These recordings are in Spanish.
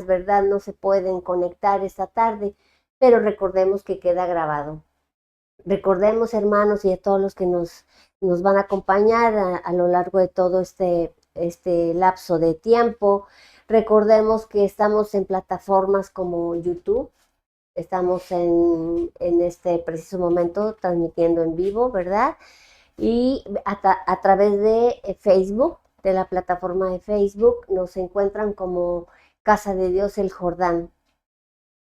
¿verdad? No se pueden conectar esta tarde, pero recordemos que queda grabado. Recordemos, hermanos, y a todos los que nos van a acompañar a lo largo de todo este lapso de tiempo, recordemos que estamos en plataformas como YouTube, estamos en este preciso momento transmitiendo en vivo, ¿verdad? Y a través de Facebook, de la plataforma de Facebook, nos encuentran como Casa de Dios el Jordán.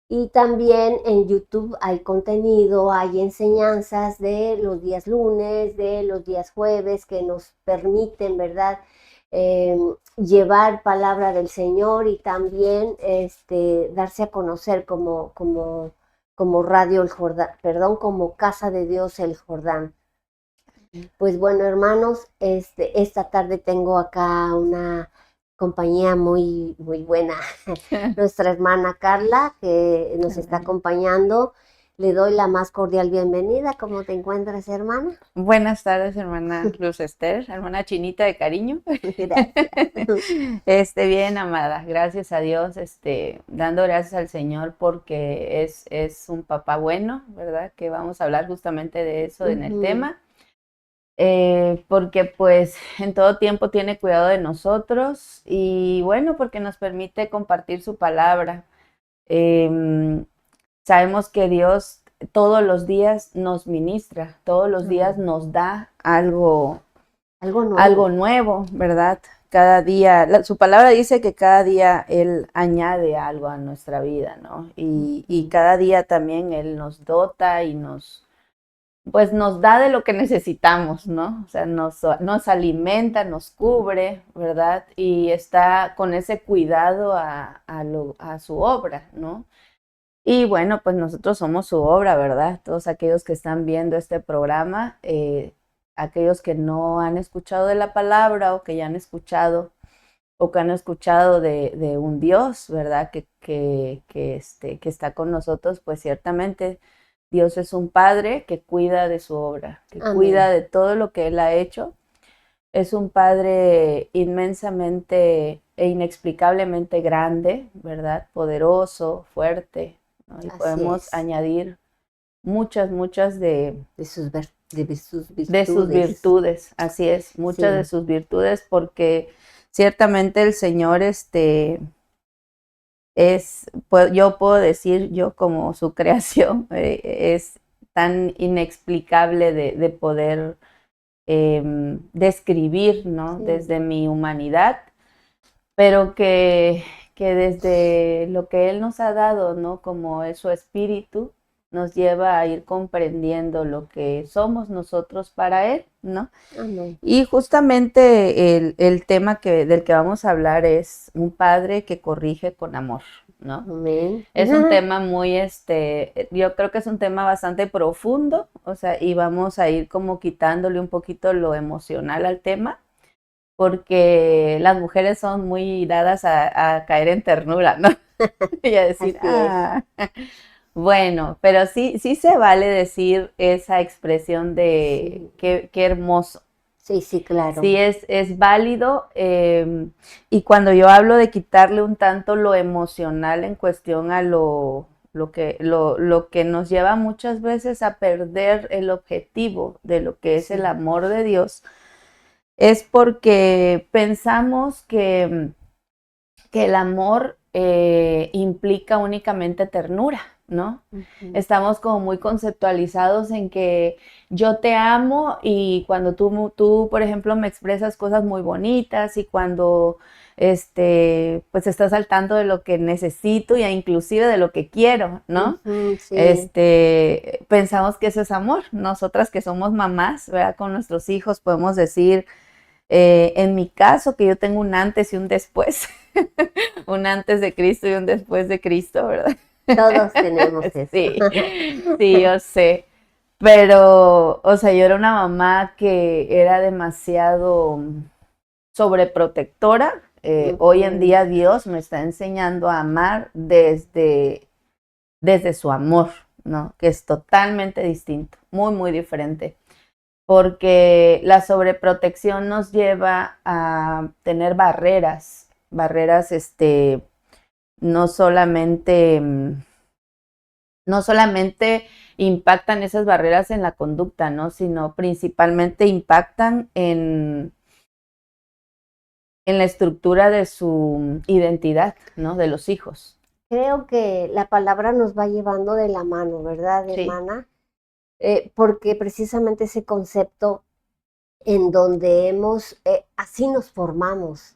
Y también en YouTube hay contenido, hay enseñanzas de los días lunes, de los días jueves que nos permiten, ¿verdad? Eh, Llevar palabra del Señor y también darse a conocer como Radio el Jordán, perdón, como Casa de Dios el Jordán. Pues bueno, hermanos, esta tarde tengo acá una compañía muy, muy buena. Nuestra hermana Carla, que nos está acompañando. Le doy la más cordial bienvenida. ¿Cómo te encuentras, hermana? Buenas tardes, hermana Luz Esther, hermana Chinita de cariño. Gracias. Bien, amada, gracias a Dios, dando gracias al Señor porque es un papá bueno, ¿verdad? Que vamos a hablar justamente de eso en el Ujú. tema. Porque pues en todo tiempo tiene cuidado de nosotros y bueno, porque nos permite compartir su palabra. Em, Sabemos que Dios todos los días nos ministra, todos los días nos da Algo algo nuevo. nuevo, ¿verdad? Cada día, su palabra dice que cada día Él añade algo a nuestra vida, ¿no? Y cada día también Él nos dota y pues nos da de lo que necesitamos, ¿no? O sea, nos alimenta, nos cubre, ¿verdad? Y está con ese cuidado a su obra, ¿no? Y bueno, pues nosotros somos su obra, ¿verdad? Todos aquellos que están viendo este programa, aquellos que no han escuchado de la palabra o que ya han escuchado o que han escuchado de un Dios, ¿verdad? Que está con nosotros, pues ciertamente Dios es un Padre que cuida de su obra, que cuida Amén. de todo lo que Él ha hecho. Es un Padre inmensamente e inexplicablemente grande, ¿verdad? Poderoso, fuerte, ¿no? Y Así podemos es. añadir muchas De sus de sus virtudes. virtudes, así es, muchas de Sí. sus virtudes, porque ciertamente el Señor yo puedo decir, yo como su creación, es tan inexplicable de poder describir, ¿no? Sí. Desde mi humanidad, pero que desde lo que Él nos ha dado, ¿no? Como es su espíritu, nos lleva a ir comprendiendo lo que somos nosotros para Él, ¿no? Amén. Y justamente el tema del que vamos a hablar es un padre que corrige con amor, ¿no? Amén. Es un tema muy, yo creo que es un tema bastante profundo, o sea, y vamos a ir como quitándole un poquito lo emocional al tema, porque las mujeres son muy dadas a caer en ternura, ¿no? Y a decir, Así es. bueno, pero sí se vale decir esa expresión de Sí. qué hermoso. Sí, sí, Sí claro. es válido, y cuando yo hablo de quitarle un tanto lo emocional en cuestión a lo que nos lleva muchas veces a perder el objetivo de lo que es el Sí. amor de Dios, es porque pensamos que el amor implica únicamente ternura, ¿no? Ujú. Estamos como muy conceptualizados en que yo te amo y cuando tú, por ejemplo, me expresas cosas muy bonitas y cuando pues estás al tanto de lo que necesito y inclusive de lo que quiero, ¿no? Ujú, sí. Pensamos que eso es amor. Nosotras que somos mamás, ¿verdad? Con nuestros hijos podemos decir, en mi caso, que yo tengo un antes y un después, un antes de Cristo y un después de Cristo, ¿verdad? Todos tenemos eso. Sí, sí, yo sé. Pero, o sea, yo era una mamá que era demasiado sobreprotectora. Hoy en Ujú, día Dios me está enseñando a amar desde su amor, ¿no? Que es totalmente distinto, muy, muy diferente, porque la sobreprotección nos lleva a tener barreras, no solamente, no solamente impactan esas barreras en la conducta, ¿no? Sino principalmente impactan en la estructura de su identidad, ¿no? De los hijos. Creo que la palabra nos va llevando de la mano, ¿verdad, Sí. hermana? Porque precisamente ese concepto en donde así nos formamos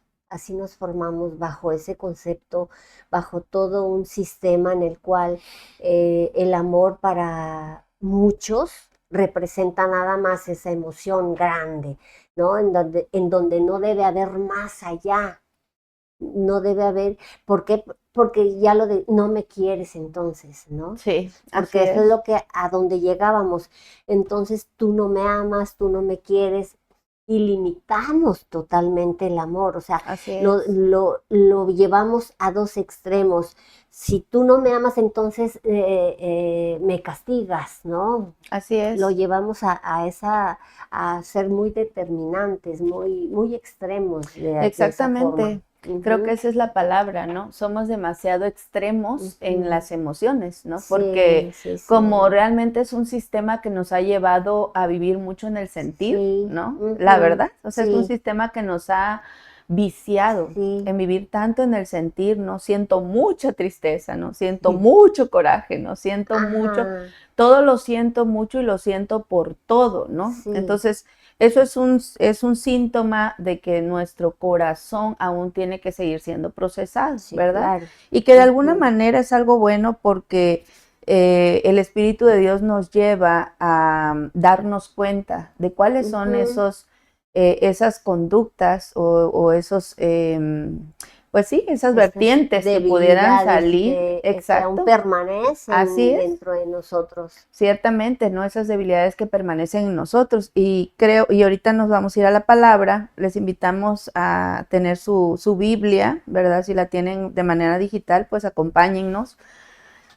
bajo ese concepto, bajo todo un sistema en el cual el amor para muchos representa nada más esa emoción grande, ¿no? En donde no debe haber más allá, no debe haber, ¿por qué? Porque no me quieres entonces, ¿no? Sí, Porque eso es lo que a donde llegábamos. Entonces tú no me amas, tú no me quieres y limitamos totalmente el amor. O sea, así lo, es. lo llevamos a dos extremos. Si tú no me amas, entonces me castigas, ¿no? Así es. Lo llevamos a ser muy determinantes, muy extremos de esa forma. Exactamente. Creo que esa es la palabra, ¿no? Somos demasiado extremos en las emociones, ¿no? Porque Sí, sí, como realmente es un sistema que nos ha llevado a vivir mucho en el sentir, sí, ¿no? La verdad, o sea, es un sí, sistema que nos ha viciado sí, en vivir tanto en el sentir, ¿no? Siento mucha tristeza, ¿no? Siento mucho coraje, ¿no? Siento mucho, ajá, todo lo siento mucho y lo siento por todo, ¿no? sí, Entonces, eso es un síntoma de que nuestro corazón aún tiene que seguir siendo procesado, sí, ¿verdad? claro. Y que de alguna manera es algo bueno porque el Espíritu de Dios nos lleva a darnos cuenta de cuáles son esas conductas o esos, pues sí, esas Estas vertientes que pudieran debilidades salir, que aún exacto, así permanecen es. dentro de nosotros. Ciertamente, ¿no? Esas debilidades que permanecen en nosotros. Y creo, y ahorita nos vamos a ir a la palabra, les invitamos a tener su Biblia, ¿verdad? Si la tienen de manera digital, pues acompáñennos.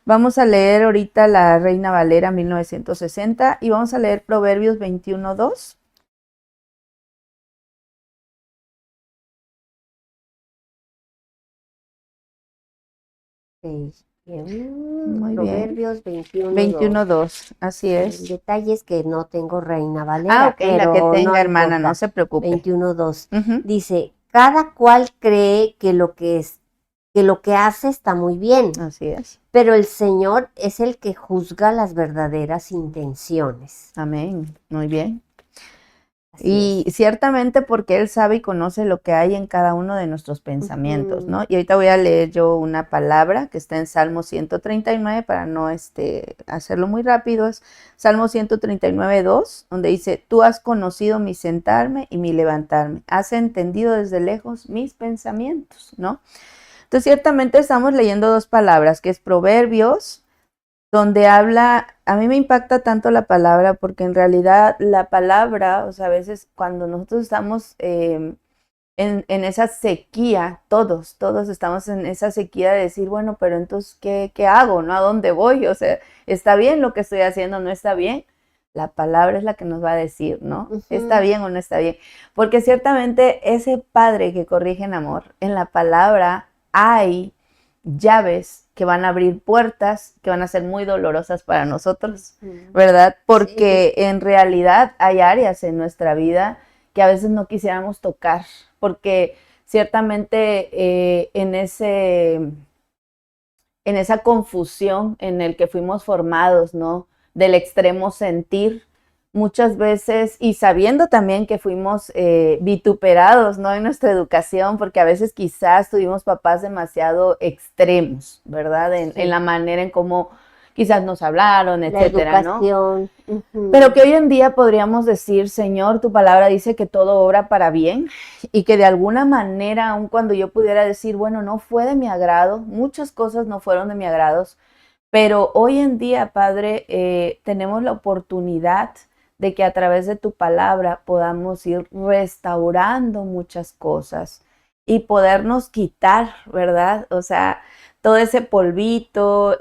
Vamos a leer ahorita la Reina Valera 1960 y vamos a leer Proverbios 21:2. Okay. Muy bien. Proverbios 21:2. 21:2, así El es. detalle es que no tengo Reina Ah, Valera, ok, la que pero no tenga, hermana, no importa. se preocupe. 21:2. Ujú. Dice, cada cual cree que lo que hace está muy bien, Así es. pero el Señor es el que juzga las verdaderas intenciones. Amén. Muy bien. Así Y es. ciertamente porque Él sabe y conoce lo que hay en cada uno de nuestros pensamientos, Ujú. ¿no? Y ahorita voy a leer yo una palabra que está en Salmo 139 para no hacerlo muy rápido. Es Salmo 139:2, donde dice, tú has conocido mi sentarme y mi levantarme, has entendido desde lejos mis pensamientos, ¿no? Entonces ciertamente estamos leyendo dos palabras, que es Proverbios, donde habla, a mí me impacta tanto la palabra porque en realidad la palabra, o sea, a veces cuando nosotros estamos en esa sequía, todos estamos en esa sequía de decir, bueno, pero entonces, ¿qué hago? ¿No? ¿A dónde voy? O sea, ¿está bien lo que estoy haciendo? ¿No está bien? La palabra es la que nos va a decir, ¿no? ¿Está bien o no está bien? Porque ciertamente ese padre que corrige en amor, en la palabra hay llaves que van a abrir puertas que van a ser muy dolorosas para nosotros, ¿verdad? Porque en realidad hay áreas en nuestra vida que a veces no quisiéramos tocar, porque ciertamente en esa confusión en el que fuimos formados, ¿no? Del extremo sentir, muchas veces, y sabiendo también que fuimos vituperados, ¿no? En nuestra educación, porque a veces quizás tuvimos papás demasiado extremos, ¿verdad? En la manera en cómo quizás nos hablaron, La etcétera, ¿no? educación. Pero que hoy en día podríamos decir, Señor, tu palabra dice que todo obra para bien y que de alguna manera, aun cuando yo pudiera decir, bueno, no fue de mi agrado, muchas cosas no fueron de mi agrado, pero hoy en día, Padre, tenemos la oportunidad de que a través de tu palabra podamos ir restaurando muchas cosas y podernos quitar, ¿verdad? O sea, todo ese polvito,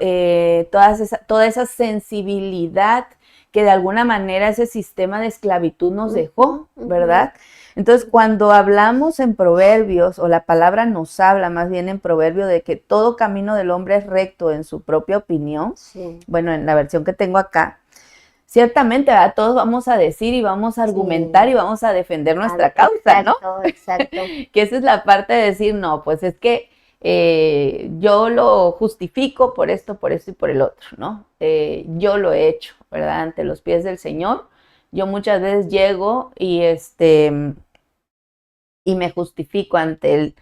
toda esa sensibilidad que de alguna manera ese sistema de esclavitud nos dejó, ¿verdad? Entonces, cuando hablamos en Proverbios, o la palabra nos habla más bien en Proverbio de que todo camino del hombre es recto en su propia opinión, Sí, bueno, en la versión que tengo acá, ciertamente, ¿verdad? Todos vamos a decir y vamos a argumentar sí. y vamos a defender nuestra causa, ¿no? Exacto, exacto. Que esa es la parte de decir, no, pues es que yo lo justifico por esto y por el otro, ¿no? Yo lo he hecho, ¿verdad? Ante los pies del Señor. Yo muchas veces llego y me justifico ante Él.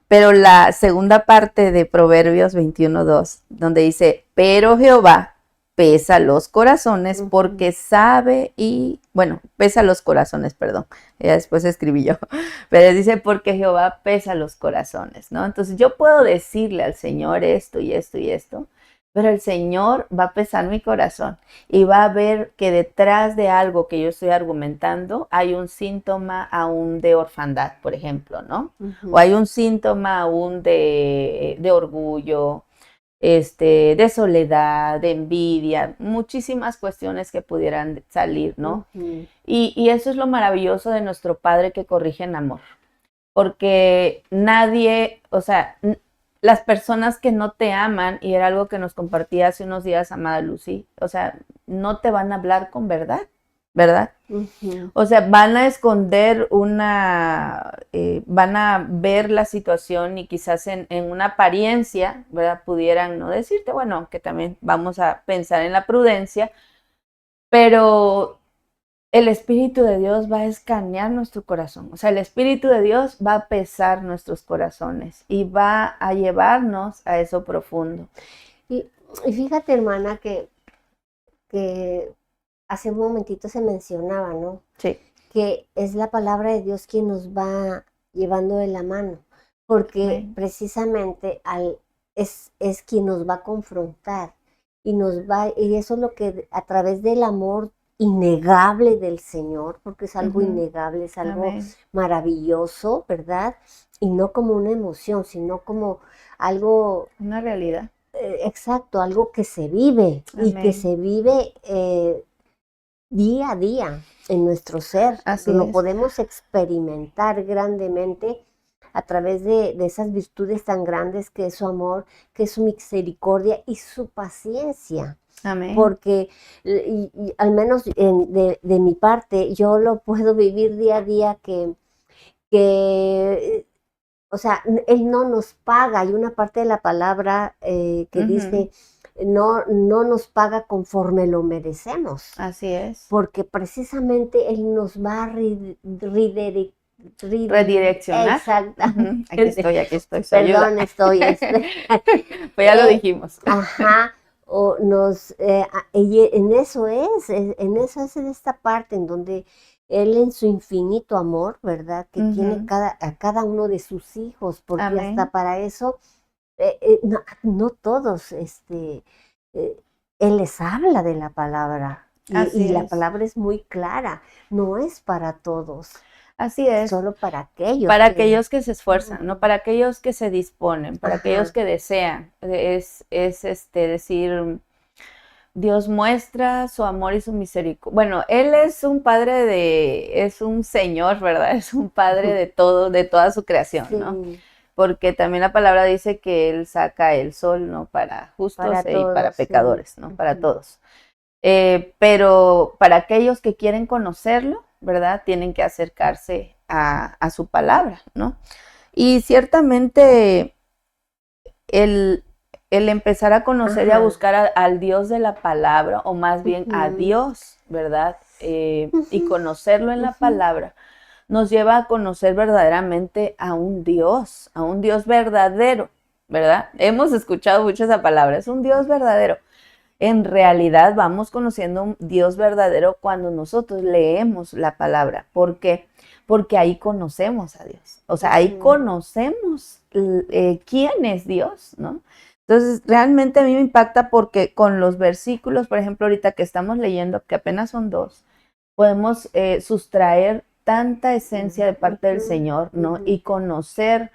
Pero la segunda parte de Proverbios 21:2, donde dice, pero Jehová pesa los corazones porque sabe pesa los corazones, perdón, ya después escribí yo, pero dice porque Jehová pesa los corazones, ¿no? Entonces yo puedo decirle al Señor esto y esto y esto, pero el Señor va a pesar mi corazón y va a ver que detrás de algo que yo estoy argumentando hay un síntoma aún de orfandad, por ejemplo, ¿no? O hay un síntoma aún de orgullo, de soledad, de envidia, muchísimas cuestiones que pudieran salir, ¿no? Y eso es lo maravilloso de nuestro Padre que corrige en amor, porque nadie, o sea, las personas que no te aman, y era algo que nos compartía hace unos días amada Lucy, o sea, no te van a hablar con verdad, ¿verdad? O sea, van a esconder van a ver la situación y quizás en una apariencia, ¿verdad? Pudieran no decirte, bueno, que también vamos a pensar en la prudencia, pero el Espíritu de Dios va a escanear nuestro corazón. O sea, el Espíritu de Dios va a pesar nuestros corazones y va a llevarnos a eso profundo. Y fíjate, hermana, que hace un momentito se mencionaba, ¿no? Sí. Que es la palabra de Dios quien nos va llevando de la mano, porque precisamente es quien nos va a confrontar y eso es lo que a través del amor innegable del Señor, porque es algo innegable, es algo maravilloso, ¿verdad? Y no como una emoción, sino como algo... Una realidad. Exacto, algo que se vive. Amén. Y que se vive día a día en nuestro ser. Así lo es. podemos experimentar grandemente a través de esas virtudes tan grandes que es su amor, que es su misericordia y su paciencia. Amén. Porque y al menos de mi parte, yo lo puedo vivir día a día o sea, Él no nos paga. Hay una parte de la palabra que dice, no nos paga conforme lo merecemos. Así es. Porque precisamente Él nos va a redireccionar. Exactamente. Aquí estoy. Perdón, Pues ya lo dijimos. Ajá. O en eso es en esta parte en donde Él en su infinito amor, ¿verdad? Que tiene a cada uno de sus hijos, porque Amén. hasta para eso, no todos, Él les habla de la palabra. Y la palabra es muy clara, no es para todos. Así es. Solo para aquellos. Para aquellos que se esfuerzan, ¿no? Para aquellos que se disponen, para aquellos que desean. Es decir, Dios muestra su amor y su misericordia. Bueno, Él es un es un Señor, ¿verdad? Es un Padre de todo, de toda su creación, sí. ¿No? Porque también la palabra dice que Él saca el sol, ¿no? Para justos y para pecadores, sí. ¿No? Para todos. Pero para aquellos que quieren conocerlo, ¿verdad? Tienen que acercarse a su palabra, ¿no? Y ciertamente el empezar a conocer y a buscar al Dios de la palabra, o más bien a Dios, ¿verdad? Y conocerlo en la palabra, nos lleva a conocer verdaderamente a un Dios verdadero, ¿verdad? Hemos escuchado mucho esa palabra, es un Dios verdadero. En realidad vamos conociendo un Dios verdadero cuando nosotros leemos la palabra. ¿Por qué? Porque ahí conocemos a Dios. O sea, ahí conocemos quién es Dios, ¿no? Entonces, realmente a mí me impacta porque con los versículos, por ejemplo, ahorita que estamos leyendo, que apenas son 2, podemos sustraer tanta esencia de parte del Señor, ¿no? Y conocer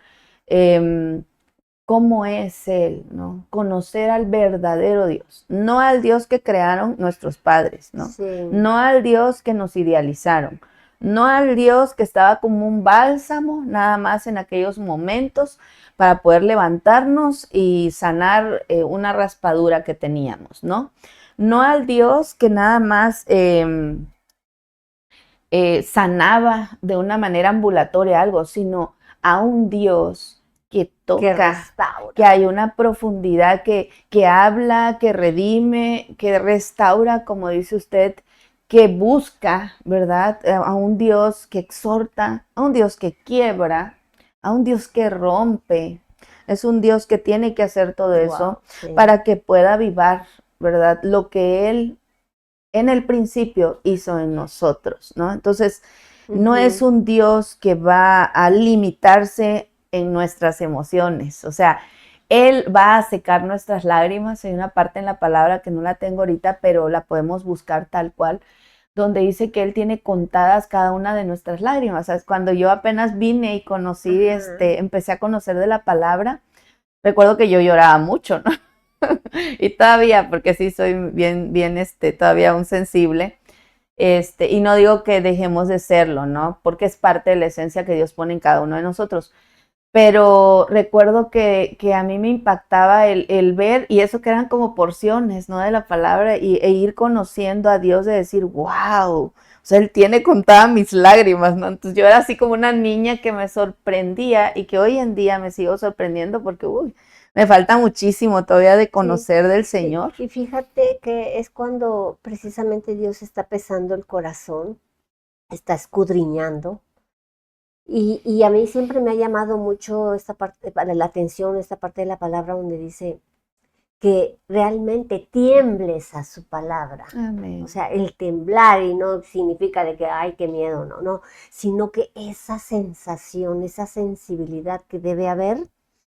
cómo es Él, ¿no? Conocer al verdadero Dios, no al Dios que crearon nuestros padres, ¿no? Sí. No al Dios que nos idealizaron, no al Dios que estaba como un bálsamo nada más en aquellos momentos para poder levantarnos y sanar una raspadura que teníamos, ¿no? No al Dios que nada más sanaba de una manera ambulatoria algo, sino a un Dios que Que toca, restaura. que hay una profundidad que habla, que redime, que restaura, como dice usted, que busca, ¿verdad? A un Dios que exhorta, a un Dios que quiebra, a un Dios que rompe. Es un Dios que tiene que hacer todo eso Sí. para que pueda avivar, ¿verdad? Lo que Él en el principio hizo en nosotros, ¿no? Entonces, no es un Dios que va a limitarse en nuestras emociones, o sea, Él va a secar nuestras lágrimas. Hay una parte en la palabra que no la tengo ahorita, pero la podemos buscar tal cual, donde dice que Él tiene contadas cada una de nuestras lágrimas. ¿Sabes? Cuando yo apenas vine y conocí, empecé a conocer de la palabra, recuerdo que yo lloraba mucho, ¿no? Y todavía, porque sí soy bien, todavía un sensible. Y no digo que dejemos de serlo, ¿no? Porque es parte de la esencia que Dios pone en cada uno de nosotros. Pero recuerdo que a mí me impactaba el ver, y eso que eran como porciones, ¿no? De la palabra, e ir conociendo a Dios, de decir, wow, o sea, Él tiene contadas mis lágrimas, ¿no? Entonces yo era así como una niña que me sorprendía y que hoy en día me sigo sorprendiendo porque, uy, me falta muchísimo todavía de conocer del Señor. Y fíjate que es cuando precisamente Dios está pesando el corazón, está escudriñando. Y a mí siempre me ha llamado mucho esta parte, la atención, esta parte de la palabra donde dice que realmente tiembles a su palabra. Amén. O sea, el temblar, y no significa de que, ay, qué miedo, no, sino que esa sensación, esa sensibilidad que debe haber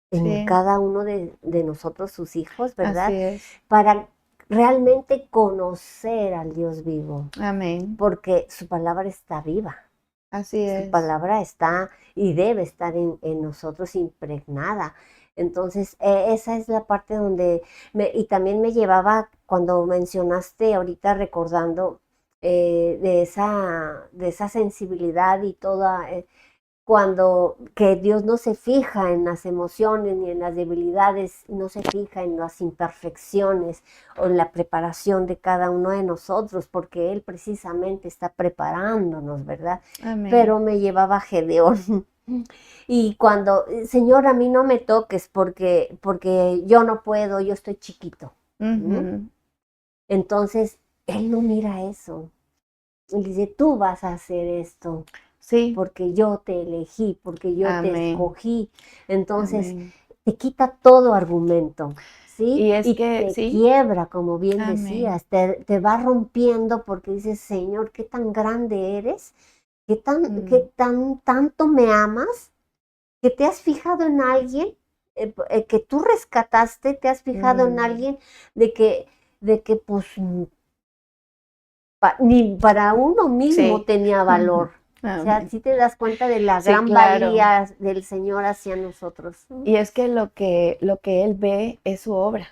en cada uno de nosotros, sus hijos, ¿verdad? Así es. Para realmente conocer al Dios vivo. Amén. Porque su palabra está viva. Así es. Su palabra está y debe estar en nosotros impregnada. Entonces, esa es la parte donde, y también me llevaba, cuando mencionaste ahorita recordando de esa sensibilidad y toda, cuando que Dios no se fija en las emociones ni en las debilidades, no se fija en las imperfecciones o en la preparación de cada uno de nosotros, porque Él precisamente está preparándonos, ¿verdad? Amén. Pero me llevaba a Gedeón. Y cuando, Señor, a mí no me toques porque yo no puedo, yo estoy chiquito. Entonces, Él no mira eso. Él dice, tú vas a hacer esto. Sí. Porque yo te elegí, porque yo te escogí. Entonces, te quita todo argumento, ¿sí? Y te quiebra, como bien decías, te va rompiendo porque dices, Señor, qué tan grande eres, qué tanto me amas, que te has fijado en alguien, que tú rescataste, te has fijado en alguien de que pues ni para uno mismo tenía valor. O sea, sí te das cuenta de la gran valía del Señor hacia nosotros. Y es que lo que Él ve es su obra.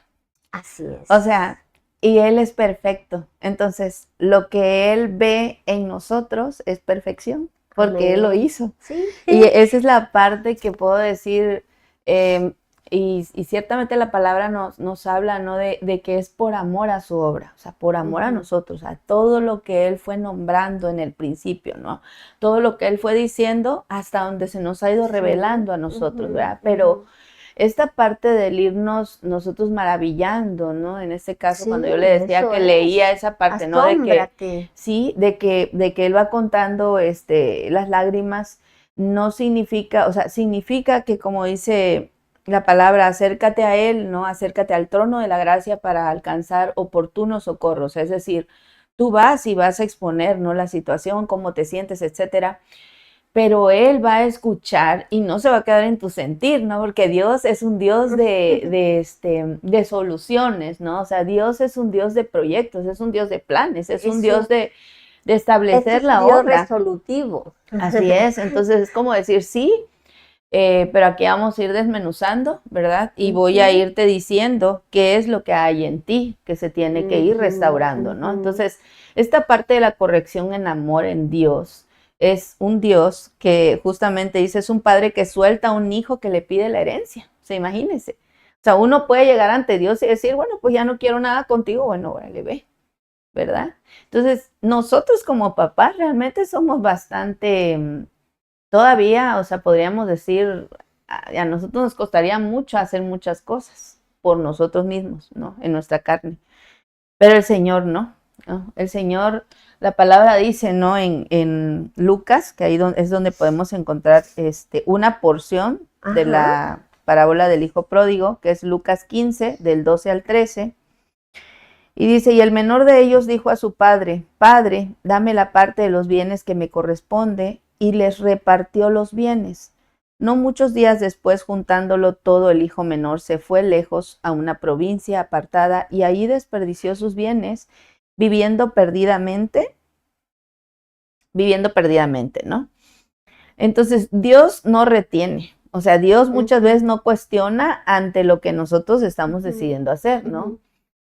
Así es. O sea, y Él es perfecto. Entonces, lo que Él ve en nosotros es perfección, porque Él lo hizo. Sí. Y esa es la parte que puedo decir, y ciertamente la palabra nos habla, ¿no? De que es por amor a su obra, o sea, por amor a nosotros, a todo lo que Él fue nombrando en el principio, ¿no? Todo lo que Él fue diciendo hasta donde se nos ha ido revelando a nosotros, ¿verdad? Pero esta parte del irnos nosotros maravillando, ¿no? En este caso, cuando yo le decía que leía esa parte, ¿no? De que, sí, de que Él va contando las lágrimas, no significa, o sea, significa que, como dice la palabra, acércate a Él, ¿no? Acércate al trono de la gracia para alcanzar oportunos socorros. Es decir, tú vas y vas a exponer, ¿no? La situación, cómo te sientes, etcétera. Pero Él va a escuchar y no se va a quedar en tu sentir, ¿no? Porque Dios es un Dios de soluciones, ¿no? O sea, Dios es un Dios de proyectos, es un Dios de planes, es un Dios de establecer la obra. Es un Dios resolutivo. Así es, entonces es como decir, sí, pero aquí vamos a ir desmenuzando, ¿verdad? Y voy a irte diciendo qué es lo que hay en ti que se tiene que ir restaurando, ¿no? Entonces, esta parte de la corrección en amor en Dios es un Dios que justamente dice, es un padre que suelta a un hijo que le pide la herencia. O sea, imagínense. O sea, uno puede llegar ante Dios y decir, bueno, pues ya no quiero nada contigo, bueno, órale, ve, ¿verdad? Entonces, nosotros como papás realmente somos bastante, todavía, o sea, podríamos decir, a nosotros nos costaría mucho hacer muchas cosas por nosotros mismos, ¿no? En nuestra carne. Pero el Señor no, ¿no? El Señor, la palabra dice, ¿no? En Lucas, que ahí es donde podemos encontrar una porción de la parábola del hijo pródigo, que es Lucas 15, del 12 al 13. Y dice, y el menor de ellos dijo a su padre, Padre, dame la parte de los bienes que me corresponde, y les repartió los bienes. No muchos días después, juntándolo todo, el hijo menor se fue lejos a una provincia apartada y allí desperdició sus bienes, viviendo perdidamente, ¿no? Entonces, Dios no retiene. O sea, Dios muchas veces no cuestiona ante lo que nosotros estamos decidiendo hacer, ¿no?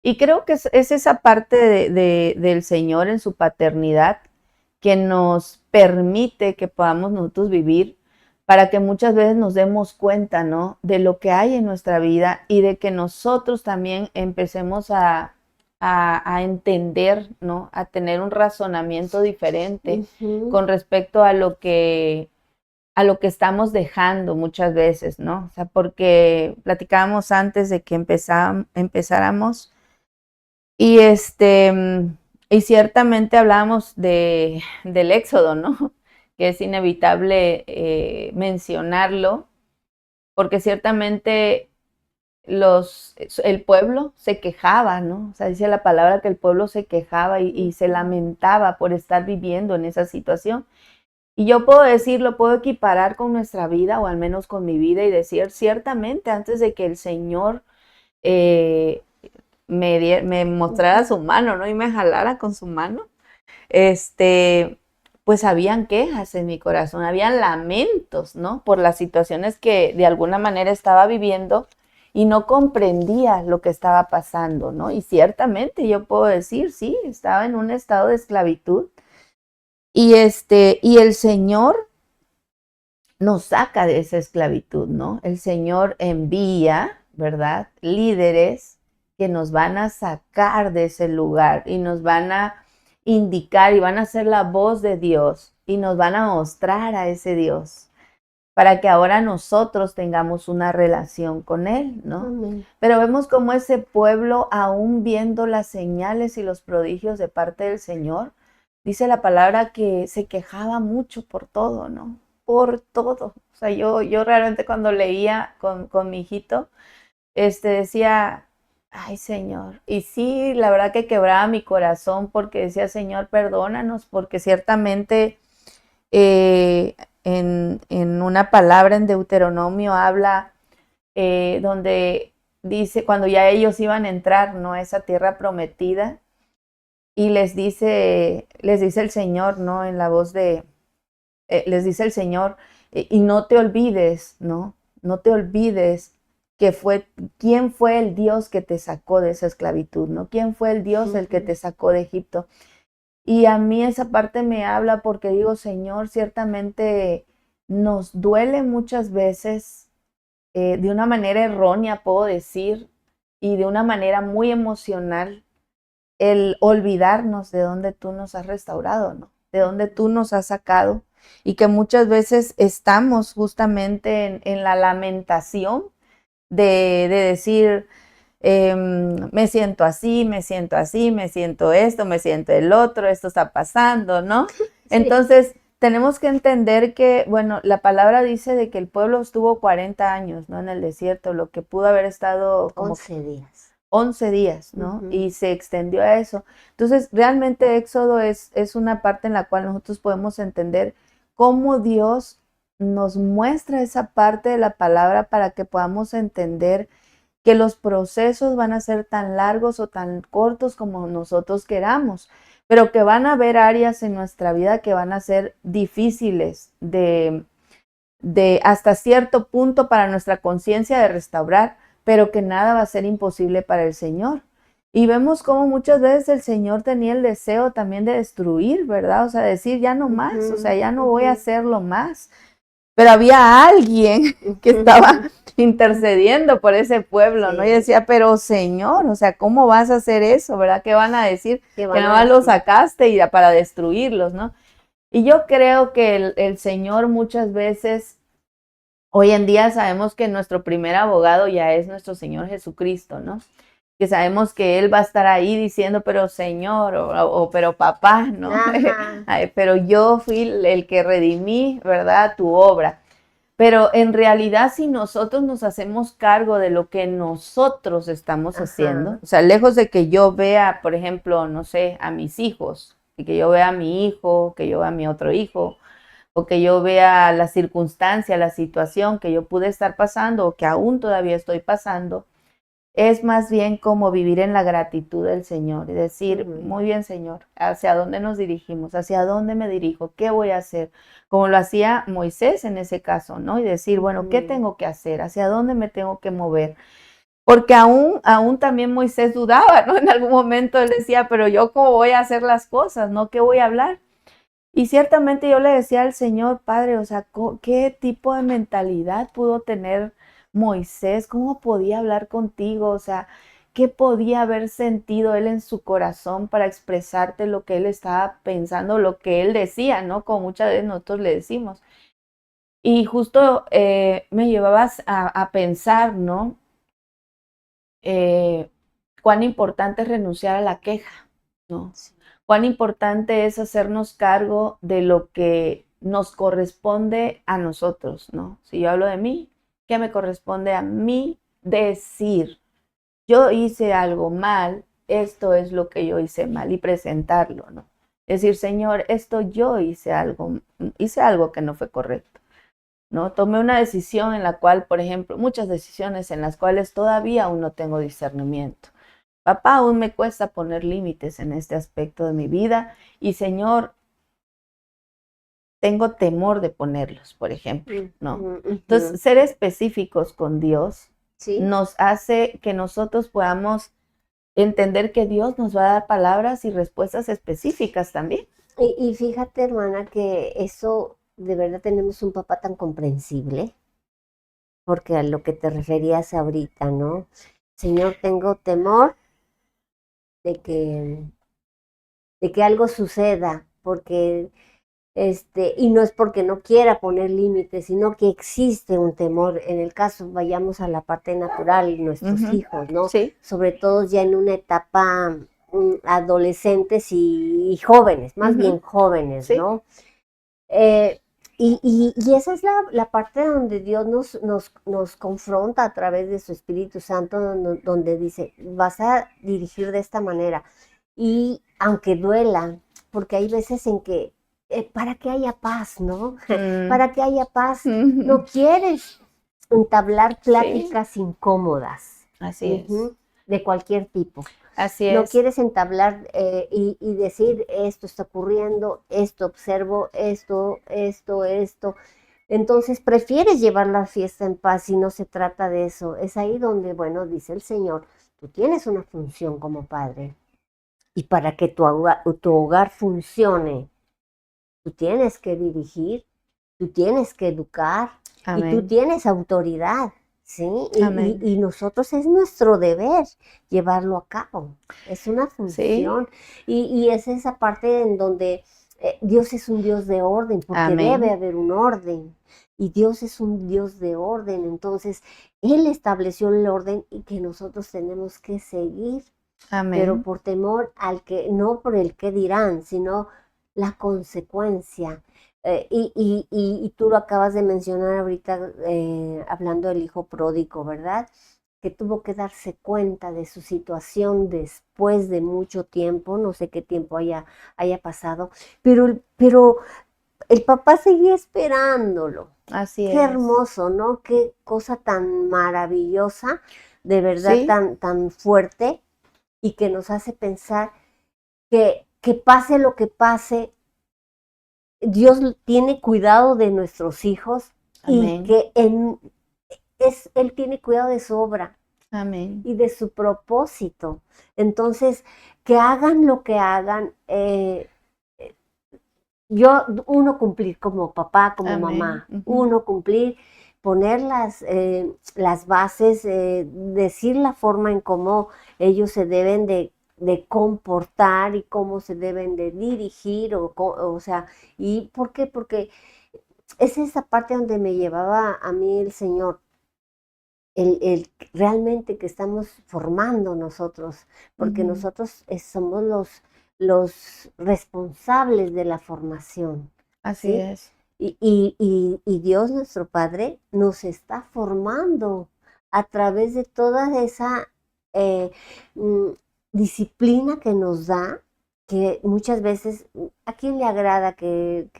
Y creo que es esa parte del Señor en su paternidad que nos permite que podamos nosotros vivir para que muchas veces nos demos cuenta, ¿no? De lo que hay en nuestra vida y de que nosotros también empecemos a entender, ¿no? A tener un razonamiento diferente con respecto a lo que estamos dejando muchas veces, ¿no? O sea, porque platicábamos antes de que empezáramos y y ciertamente hablábamos del Éxodo, ¿no? Que es inevitable mencionarlo, porque ciertamente el pueblo se quejaba, ¿no? O sea, dice la palabra que el pueblo se quejaba y se lamentaba por estar viviendo en esa situación. Y yo puedo decir, lo puedo equiparar con nuestra vida, o al menos con mi vida, y decir, ciertamente, antes de que el Señor eh, me mostrara su mano, ¿no? Y me jalara con su mano, pues habían quejas en mi corazón, habían lamentos, ¿no? Por las situaciones que de alguna manera estaba viviendo y no comprendía lo que estaba pasando, ¿no? Y ciertamente yo puedo decir, sí, estaba en un estado de esclavitud y y el Señor nos saca de esa esclavitud, ¿no? El Señor envía, ¿verdad? Líderes que nos van a sacar de ese lugar y nos van a indicar y van a ser la voz de Dios y nos van a mostrar a ese Dios para que ahora nosotros tengamos una relación con Él, ¿no? Amén. Pero vemos cómo ese pueblo, aún viendo las señales y los prodigios de parte del Señor, dice la palabra que se quejaba mucho por todo, ¿no? Por todo. O sea, yo realmente cuando leía con mi hijito, decía, ay Señor, y sí, la verdad que quebraba mi corazón porque decía, Señor, perdónanos, porque ciertamente en una palabra en Deuteronomio habla donde dice, cuando ya ellos iban a entrar, ¿no? A esa tierra prometida, y les dice el Señor, ¿no? En la voz les dice el Señor, y no te olvides, ¿no? No te olvides quién fue el Dios que te sacó de esa esclavitud, ¿no? ¿Quién fue el Dios el que te sacó de Egipto? Y a mí esa parte me habla porque digo, Señor, ciertamente nos duele muchas veces, de una manera errónea, puedo decir, y de una manera muy emocional, el olvidarnos de dónde tú nos has restaurado, ¿no? De dónde tú nos has sacado, y que muchas veces estamos justamente en la lamentación de decir, me siento así, me siento así, me siento esto, me siento el otro, esto está pasando, ¿no? Sí. Entonces, tenemos que entender que, bueno, la palabra dice de que el pueblo estuvo 40 años, ¿no? En el desierto, lo que pudo haber estado como 11 días. 11 días, ¿no? Y se extendió a eso. Entonces, realmente Éxodo es una parte en la cual nosotros podemos entender cómo Dios nos muestra esa parte de la palabra para que podamos entender que los procesos van a ser tan largos o tan cortos como nosotros queramos, pero que van a haber áreas en nuestra vida que van a ser difíciles de hasta cierto punto para nuestra conciencia de restaurar, pero que nada va a ser imposible para el Señor. Y vemos cómo muchas veces el Señor tenía el deseo también de destruir, ¿verdad? O sea, decir ya no más, o sea, ya no voy a hacerlo más. Pero había alguien que estaba intercediendo por ese pueblo, ¿no? Y Sí. decía, pero Señor, o sea, ¿cómo vas a hacer eso, verdad? ¿Qué van a decir? ¿Qué Que van nada a más los decir? sacaste y para destruirlos, ¿no? Y yo creo que el Señor muchas veces, hoy en día sabemos que nuestro primer abogado ya es nuestro Señor Jesucristo, ¿no? Que sabemos que Él va a estar ahí diciendo, pero Señor, o pero papá, ¿no? Ajá. Ay, pero yo fui el que redimí, ¿verdad? Tu obra. Pero en realidad, si nosotros nos hacemos cargo de lo que nosotros estamos haciendo, Ajá. o sea, lejos de que yo vea, por ejemplo, no sé, a mis hijos, y que yo vea a mi hijo, que yo vea a mi otro hijo, o que yo vea la circunstancia, la situación que yo pude estar pasando o que aún todavía estoy pasando, es más bien como vivir en la gratitud del Señor y decir, Ujú. muy bien, Señor, ¿hacia dónde nos dirigimos? ¿Hacia dónde me dirijo? ¿Qué voy a hacer? Como lo hacía Moisés en ese caso, ¿no? Y decir, bueno, ¿qué Ujú. tengo que hacer? ¿Hacia dónde me tengo que mover? Porque aún también Moisés dudaba, ¿no? En algún momento él decía, pero yo cómo voy a hacer las cosas, ¿no? ¿Qué voy a hablar? Y ciertamente yo le decía al Señor, Padre, o sea, ¿qué tipo de mentalidad pudo tener Moisés? ¿Cómo podía hablar contigo? O sea, ¿qué podía haber sentido él en su corazón para expresarte lo que él estaba pensando, lo que él decía, ¿no? Como muchas veces nosotros le decimos. Y justo me llevabas a pensar, ¿no? Eh, cuán importante es renunciar a la queja, ¿no? Sí. Cuán importante es hacernos cargo de lo que nos corresponde a nosotros, ¿no? Si yo hablo de mí, ¿qué me corresponde a mí decir? Yo hice algo mal, esto es lo que yo hice mal y presentarlo, ¿no? Decir, Señor, esto yo hice algo que no fue correcto, ¿no? Tomé una decisión en la cual, por ejemplo, muchas decisiones en las cuales todavía aún no tengo discernimiento. Papá, aún me cuesta poner límites en este aspecto de mi vida y Señor, tengo temor de ponerlos, por ejemplo, ¿no? Ujú, Entonces, ujú. ser específicos con Dios Sí. nos hace que nosotros podamos entender que Dios nos va a dar palabras y respuestas específicas también. Y fíjate, hermana, que eso de verdad tenemos un papá tan comprensible, porque a lo que te referías ahorita, ¿no? Señor, tengo temor de que algo suceda, porque y no es porque no quiera poner límites, sino que existe un temor. En el caso, vayamos a la parte natural, nuestros Ujú. hijos, ¿no? Sí, Sobre todo ya en una etapa adolescentes y jóvenes, más ujú, bien jóvenes, sí, ¿no? Eh, y esa es la parte donde Dios nos confronta a través de su Espíritu Santo, donde dice, vas a dirigir de esta manera. Y aunque duela, porque hay veces en que, para que haya paz, ¿no? mm, Para que haya paz, ujú, no quieres entablar sí, pláticas incómodas, así es, ujú, de cualquier tipo. así No es, quieres entablar y decir, esto está ocurriendo, esto observo, esto. Entonces prefieres llevar la fiesta en paz y no se trata de eso. Es ahí donde, bueno, dice el Señor, tú tienes una función como padre. Y para que tu hogar funcione, tú tienes que dirigir, tú tienes que educar y tú amén, tienes autoridad, ¿sí? amén, Y nosotros es nuestro deber llevarlo a cabo, es una sí, función y es esa parte en donde Dios es un Dios de orden, porque debe amén, haber un orden. Y Dios es un Dios de orden, entonces Él estableció el orden y que nosotros tenemos que seguir, pero amén, por temor al que, no por el que dirán, sino la consecuencia. Y tú lo acabas de mencionar ahorita, hablando del hijo pródigo, ¿verdad? Que tuvo que darse cuenta de su situación después de mucho tiempo, no sé qué tiempo haya pasado, pero el papá seguía esperándolo. así Qué es, hermoso, ¿no? Qué cosa tan maravillosa, de verdad sí, tan fuerte y que nos hace pensar que pase lo que pase, Dios tiene cuidado de nuestros hijos y amén, que Él tiene cuidado de su obra. Amén. y de su propósito. Entonces, que hagan lo que hagan, uno cumplir como papá, como Amén. mamá, Ujú. uno cumplir, poner las bases, decir la forma en cómo ellos se deben de comportar y cómo se deben de dirigir, o sea, ¿y por qué? Porque es esa parte donde me llevaba a mí el Señor, el realmente que estamos formando nosotros, porque Ujú. nosotros somos los responsables de la formación, Así ¿sí? es. Y Dios, nuestro Padre, nos está formando a través de toda esa eh, mm, disciplina que nos da, que muchas veces, ¿a quién le agrada que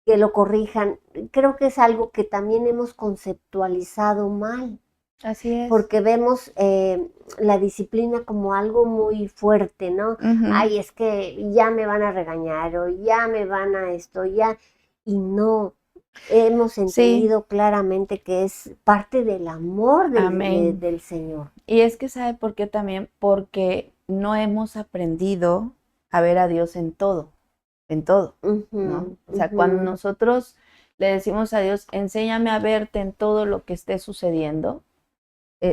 lo corrijan? Creo que es algo que también hemos conceptualizado mal, Así es. porque vemos la disciplina como algo muy fuerte, ¿no? Ujú. Ay, es que ya me van a regañar o ya me van a esto, ya. Y no, hemos Sí, entendido claramente que es parte del amor amén. del Señor. Y es que ¿sabe por qué también? Porque no hemos aprendido a ver a Dios en todo, ¿no? Ujú, O sea, cuando ujú. nosotros le decimos a Dios, enséñame a verte en todo lo que esté sucediendo,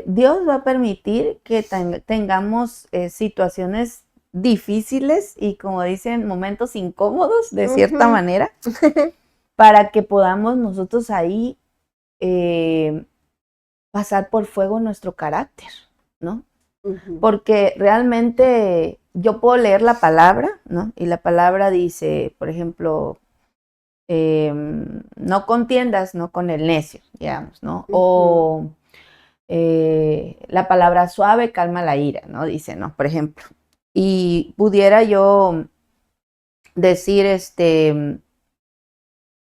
Dios va a permitir que tengamos situaciones difíciles y, como dicen, momentos incómodos de cierta Ujú. manera, para que podamos nosotros ahí pasar por fuego nuestro carácter, ¿no? Ujú. Porque realmente yo puedo leer la palabra, ¿no? Y la palabra dice, por ejemplo, no contiendas, ¿no? Con el necio, digamos, ¿no? Ujú. O la palabra suave calma la ira, ¿no? Dice, ¿no? Por ejemplo. Y pudiera yo decir,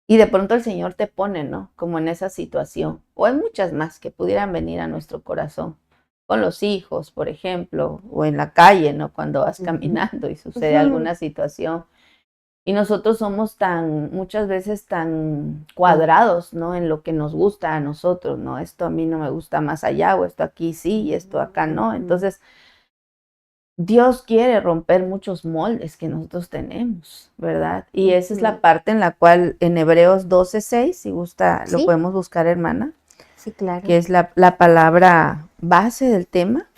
y de pronto el Señor te pone, ¿no? Como en esa situación. O hay muchas más que pudieran venir a nuestro corazón. Con los hijos, por ejemplo, o en la calle, ¿no? Cuando vas Ujú. caminando y sucede Ujú. alguna situación. Y nosotros somos muchas veces tan cuadrados, ¿no? En lo que nos gusta a nosotros, ¿no? Esto a mí no me gusta más allá, o esto aquí sí, y esto acá no. Ujú. Entonces, Dios quiere romper muchos moldes que nosotros tenemos, ¿verdad? Y esa es la Ujú. parte en la cual en Hebreos 12:6, si gusta, lo Sí, podemos buscar, hermana, sí, claro. que es la palabra base del tema.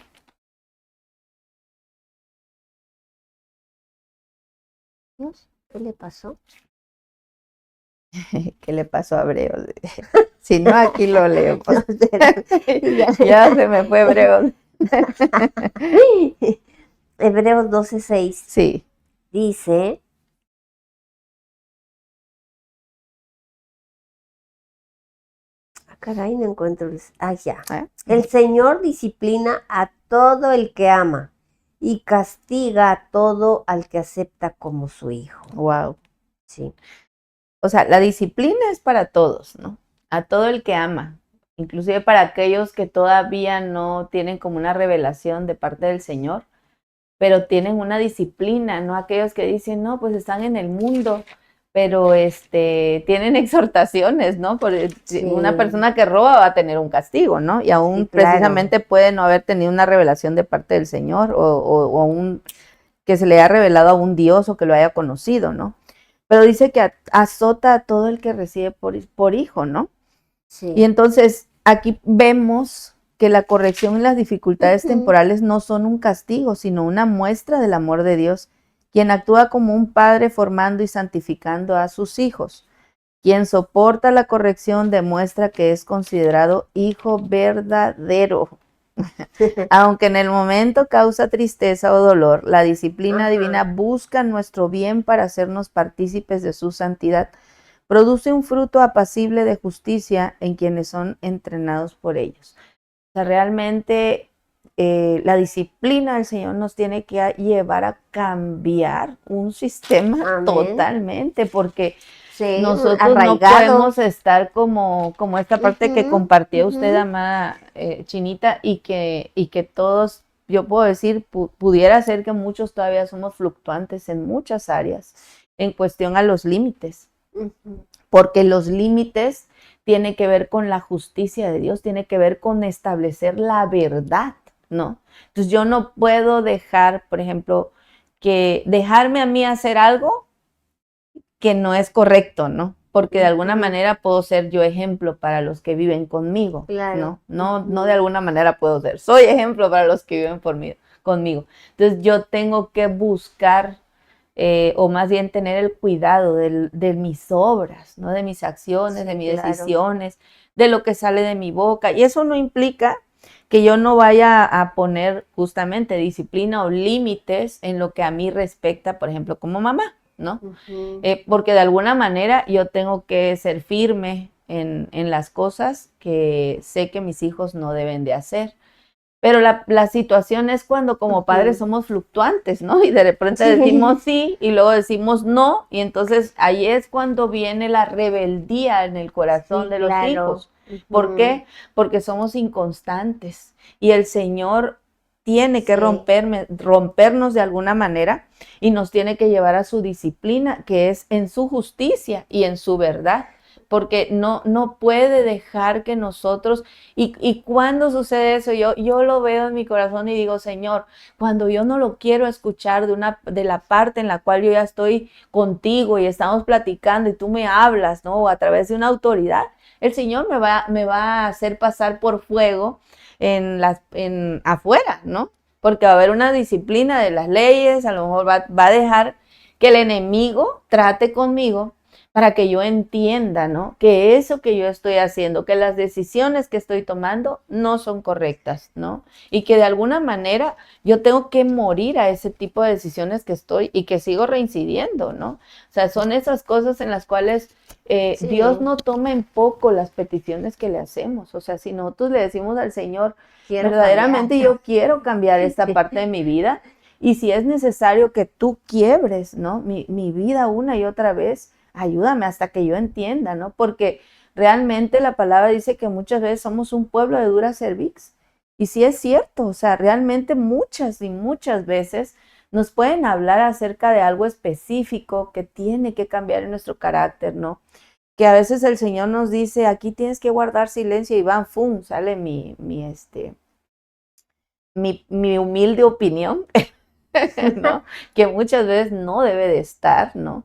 Dios, ¿qué le pasó? ¿Qué le pasó a Hebreos? Si no, aquí lo leo. Y ya Ya se me fue Hebreos. Hebreos 12:6 Sí. dice, caray, no encuentro ya. ¿Eh? El Señor disciplina a todo el que ama y castiga a todo al que acepta como su hijo. Wow. Sí. O sea, la disciplina es para todos, ¿no? A todo el que ama, inclusive para aquellos que todavía no tienen como una revelación de parte del Señor, pero tienen una disciplina, ¿no? Aquellos que dicen, no, pues están en el mundo, pero tienen exhortaciones, ¿no? Porque Sí, una persona que roba va a tener un castigo, ¿no? Y aún sí, claro. precisamente puede no haber tenido una revelación de parte del Señor o que se le haya revelado a un Dios o que lo haya conocido, ¿no? Pero dice que azota a todo el que recibe por hijo, ¿no? Sí. Y entonces aquí vemos que la corrección y las dificultades temporales no son un castigo, sino una muestra del amor de Dios, quien actúa como un padre formando y santificando a sus hijos. Quien soporta la corrección demuestra que es considerado hijo verdadero. Aunque en el momento causa tristeza o dolor, la disciplina divina busca nuestro bien para hacernos partícipes de su santidad. Produce un fruto apacible de justicia en quienes son entrenados por ellos. O sea, realmente la disciplina del Señor nos tiene que llevar a cambiar un sistema Amén. Totalmente, porque Sí, nosotros no podemos estar como esta parte que compartía usted, amada Chinita, y que todos, yo puedo decir, pudiera ser que muchos todavía somos fluctuantes en muchas áreas en cuestión a los límites, porque los límites tiene que ver con la justicia de Dios, tiene que ver con establecer la verdad, ¿no? Entonces yo no puedo dejar, por ejemplo, que dejarme a mí hacer algo que no es correcto, ¿no? Porque de alguna manera puedo ser yo ejemplo para los que viven conmigo, Claro. ¿no? No de alguna manera puedo ser, soy ejemplo para los que viven conmigo. Entonces yo tengo que buscar, o más bien tener el cuidado de mis obras, ¿no? De mis acciones, Sí, de mis claro. decisiones, de lo que sale de mi boca. Y eso no implica que yo no vaya a poner justamente disciplina o límites en lo que a mí respecta, por ejemplo, como mamá, ¿no? Porque de alguna manera yo tengo que ser firme en las cosas que sé que mis hijos no deben de hacer. Pero la situación es cuando como padres somos fluctuantes, ¿no? Y de repente decimos sí y luego decimos no, y entonces ahí es cuando viene la rebeldía en el corazón de los hijos. ¿Por qué? Porque somos inconstantes y el Señor tiene que rompernos de alguna manera y nos tiene que llevar a su disciplina, que es en su justicia y en su verdad. Porque no puede dejar que nosotros, y cuando sucede eso, yo lo veo en mi corazón y digo, Señor, cuando yo no lo quiero escuchar de la parte en la cual yo ya estoy contigo y estamos platicando y tú me hablas, ¿no? O a través de una autoridad, el Señor me va a hacer pasar por fuego en afuera, ¿no? Porque va a haber una disciplina de las leyes, a lo mejor va a dejar que el enemigo trate conmigo para que yo entienda, ¿no? Que eso que yo estoy haciendo, que las decisiones que estoy tomando no son correctas, ¿no? Y que de alguna manera yo tengo que morir a ese tipo de decisiones que estoy y que sigo reincidiendo, ¿no? O sea, son esas cosas en las cuales Dios no toma en poco las peticiones que le hacemos. O sea, si nosotros le decimos al Señor, verdaderamente yo quiero cambiar esta parte de mi vida, y si es necesario que tú quiebres, ¿no? Mi vida una y otra vez, ayúdame hasta que yo entienda, ¿no? Porque realmente la palabra dice que muchas veces somos un pueblo de dura cerviz. Y sí es cierto, o sea, realmente muchas y muchas veces nos pueden hablar acerca de algo específico que tiene que cambiar en nuestro carácter, ¿no? Que a veces el Señor nos dice, aquí tienes que guardar silencio y van, ¡fum! Sale mi humilde opinión, ¿no? Que muchas veces no debe de estar, ¿no?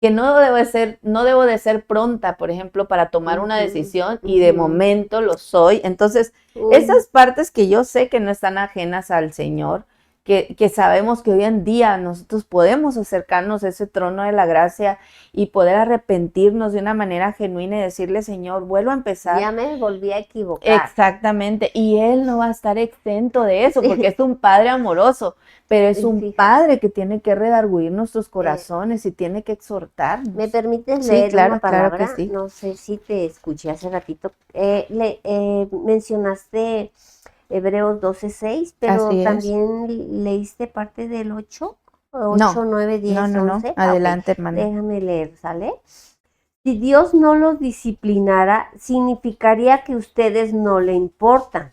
Que no debo de ser pronta, por ejemplo, para tomar una decisión, y de momento lo soy. Entonces, esas partes que yo sé que no están ajenas al Señor, que sabemos que hoy en día nosotros podemos acercarnos a ese trono de la gracia y poder arrepentirnos de una manera genuina y decirle, Señor, vuelvo a empezar. Ya me volví a equivocar. Exactamente, y Él no va a estar exento de eso, porque es un Padre amoroso, pero es un Padre que tiene que redarguir nuestros corazones y tiene que exhortarnos. ¿Me permites leer una palabra? Claro que sí. No sé si te escuché hace ratito. Mencionaste Hebreos 12:6, pero también leíste parte del 8, 9, 10, 11. Adelante, hermana. Déjame leer, ¿sale? Si Dios no los disciplinara, significaría que ustedes no le importan.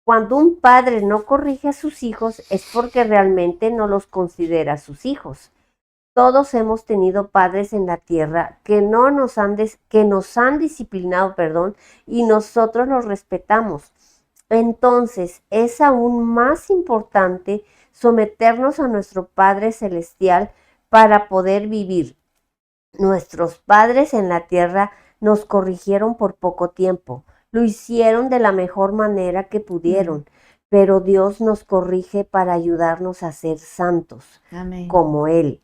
Cuando un padre no corrige a sus hijos es porque realmente no los considera sus hijos. Todos hemos tenido padres en la tierra que nos han disciplinado, y nosotros los respetamos. Entonces, es aún más importante someternos a nuestro Padre Celestial para poder vivir. Nuestros padres en la tierra nos corrigieron por poco tiempo. Lo hicieron de la mejor manera que pudieron, pero Dios nos corrige para ayudarnos a ser santos, como Él.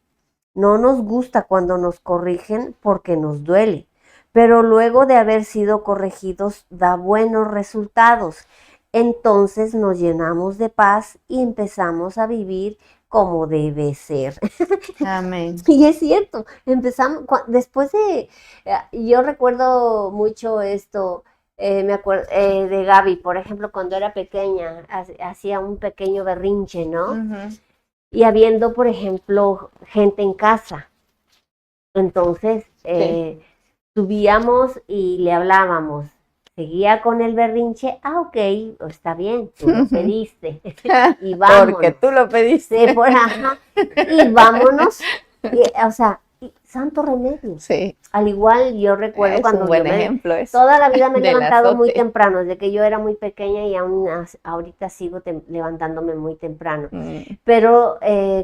No nos gusta cuando nos corrigen porque nos duele, pero luego de haber sido corregidos da buenos resultados. Entonces nos llenamos de paz y empezamos a vivir como debe ser. Amén. Y es cierto, empezamos, después yo recuerdo mucho esto, me acuerdo de Gaby, por ejemplo, cuando era pequeña, hacía un pequeño berrinche, ¿no? Y habiendo, por ejemplo, gente en casa. Entonces, subíamos y le hablábamos. Seguía con el berrinche, ok, está bien, tú lo pediste. Y vámonos. Porque tú lo pediste. Y vámonos. O sea, y santo remedio. Sí, Al igual, yo recuerdo es cuando un buen yo ejemplo eso, toda la vida me he del levantado muy azote. temprano, desde que yo era muy pequeña y aún ahorita sigo levantándome muy temprano. Pero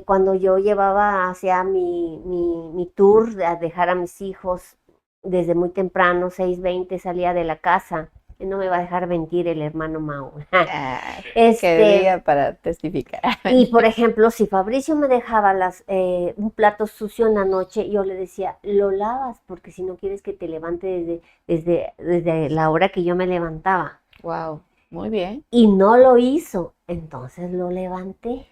cuando yo llevaba hacia mi tour a dejar a mis hijos desde muy temprano, 6:20 salía de la casa, y no me va a dejar mentir el hermano Mau. Qué día para testificar. Y por ejemplo, si Fabricio me dejaba un plato sucio en la noche, yo le decía, lo lavas, porque si no quieres que te levante desde la hora que yo me levantaba. Wow, muy bien. Y no lo hizo, entonces lo levanté.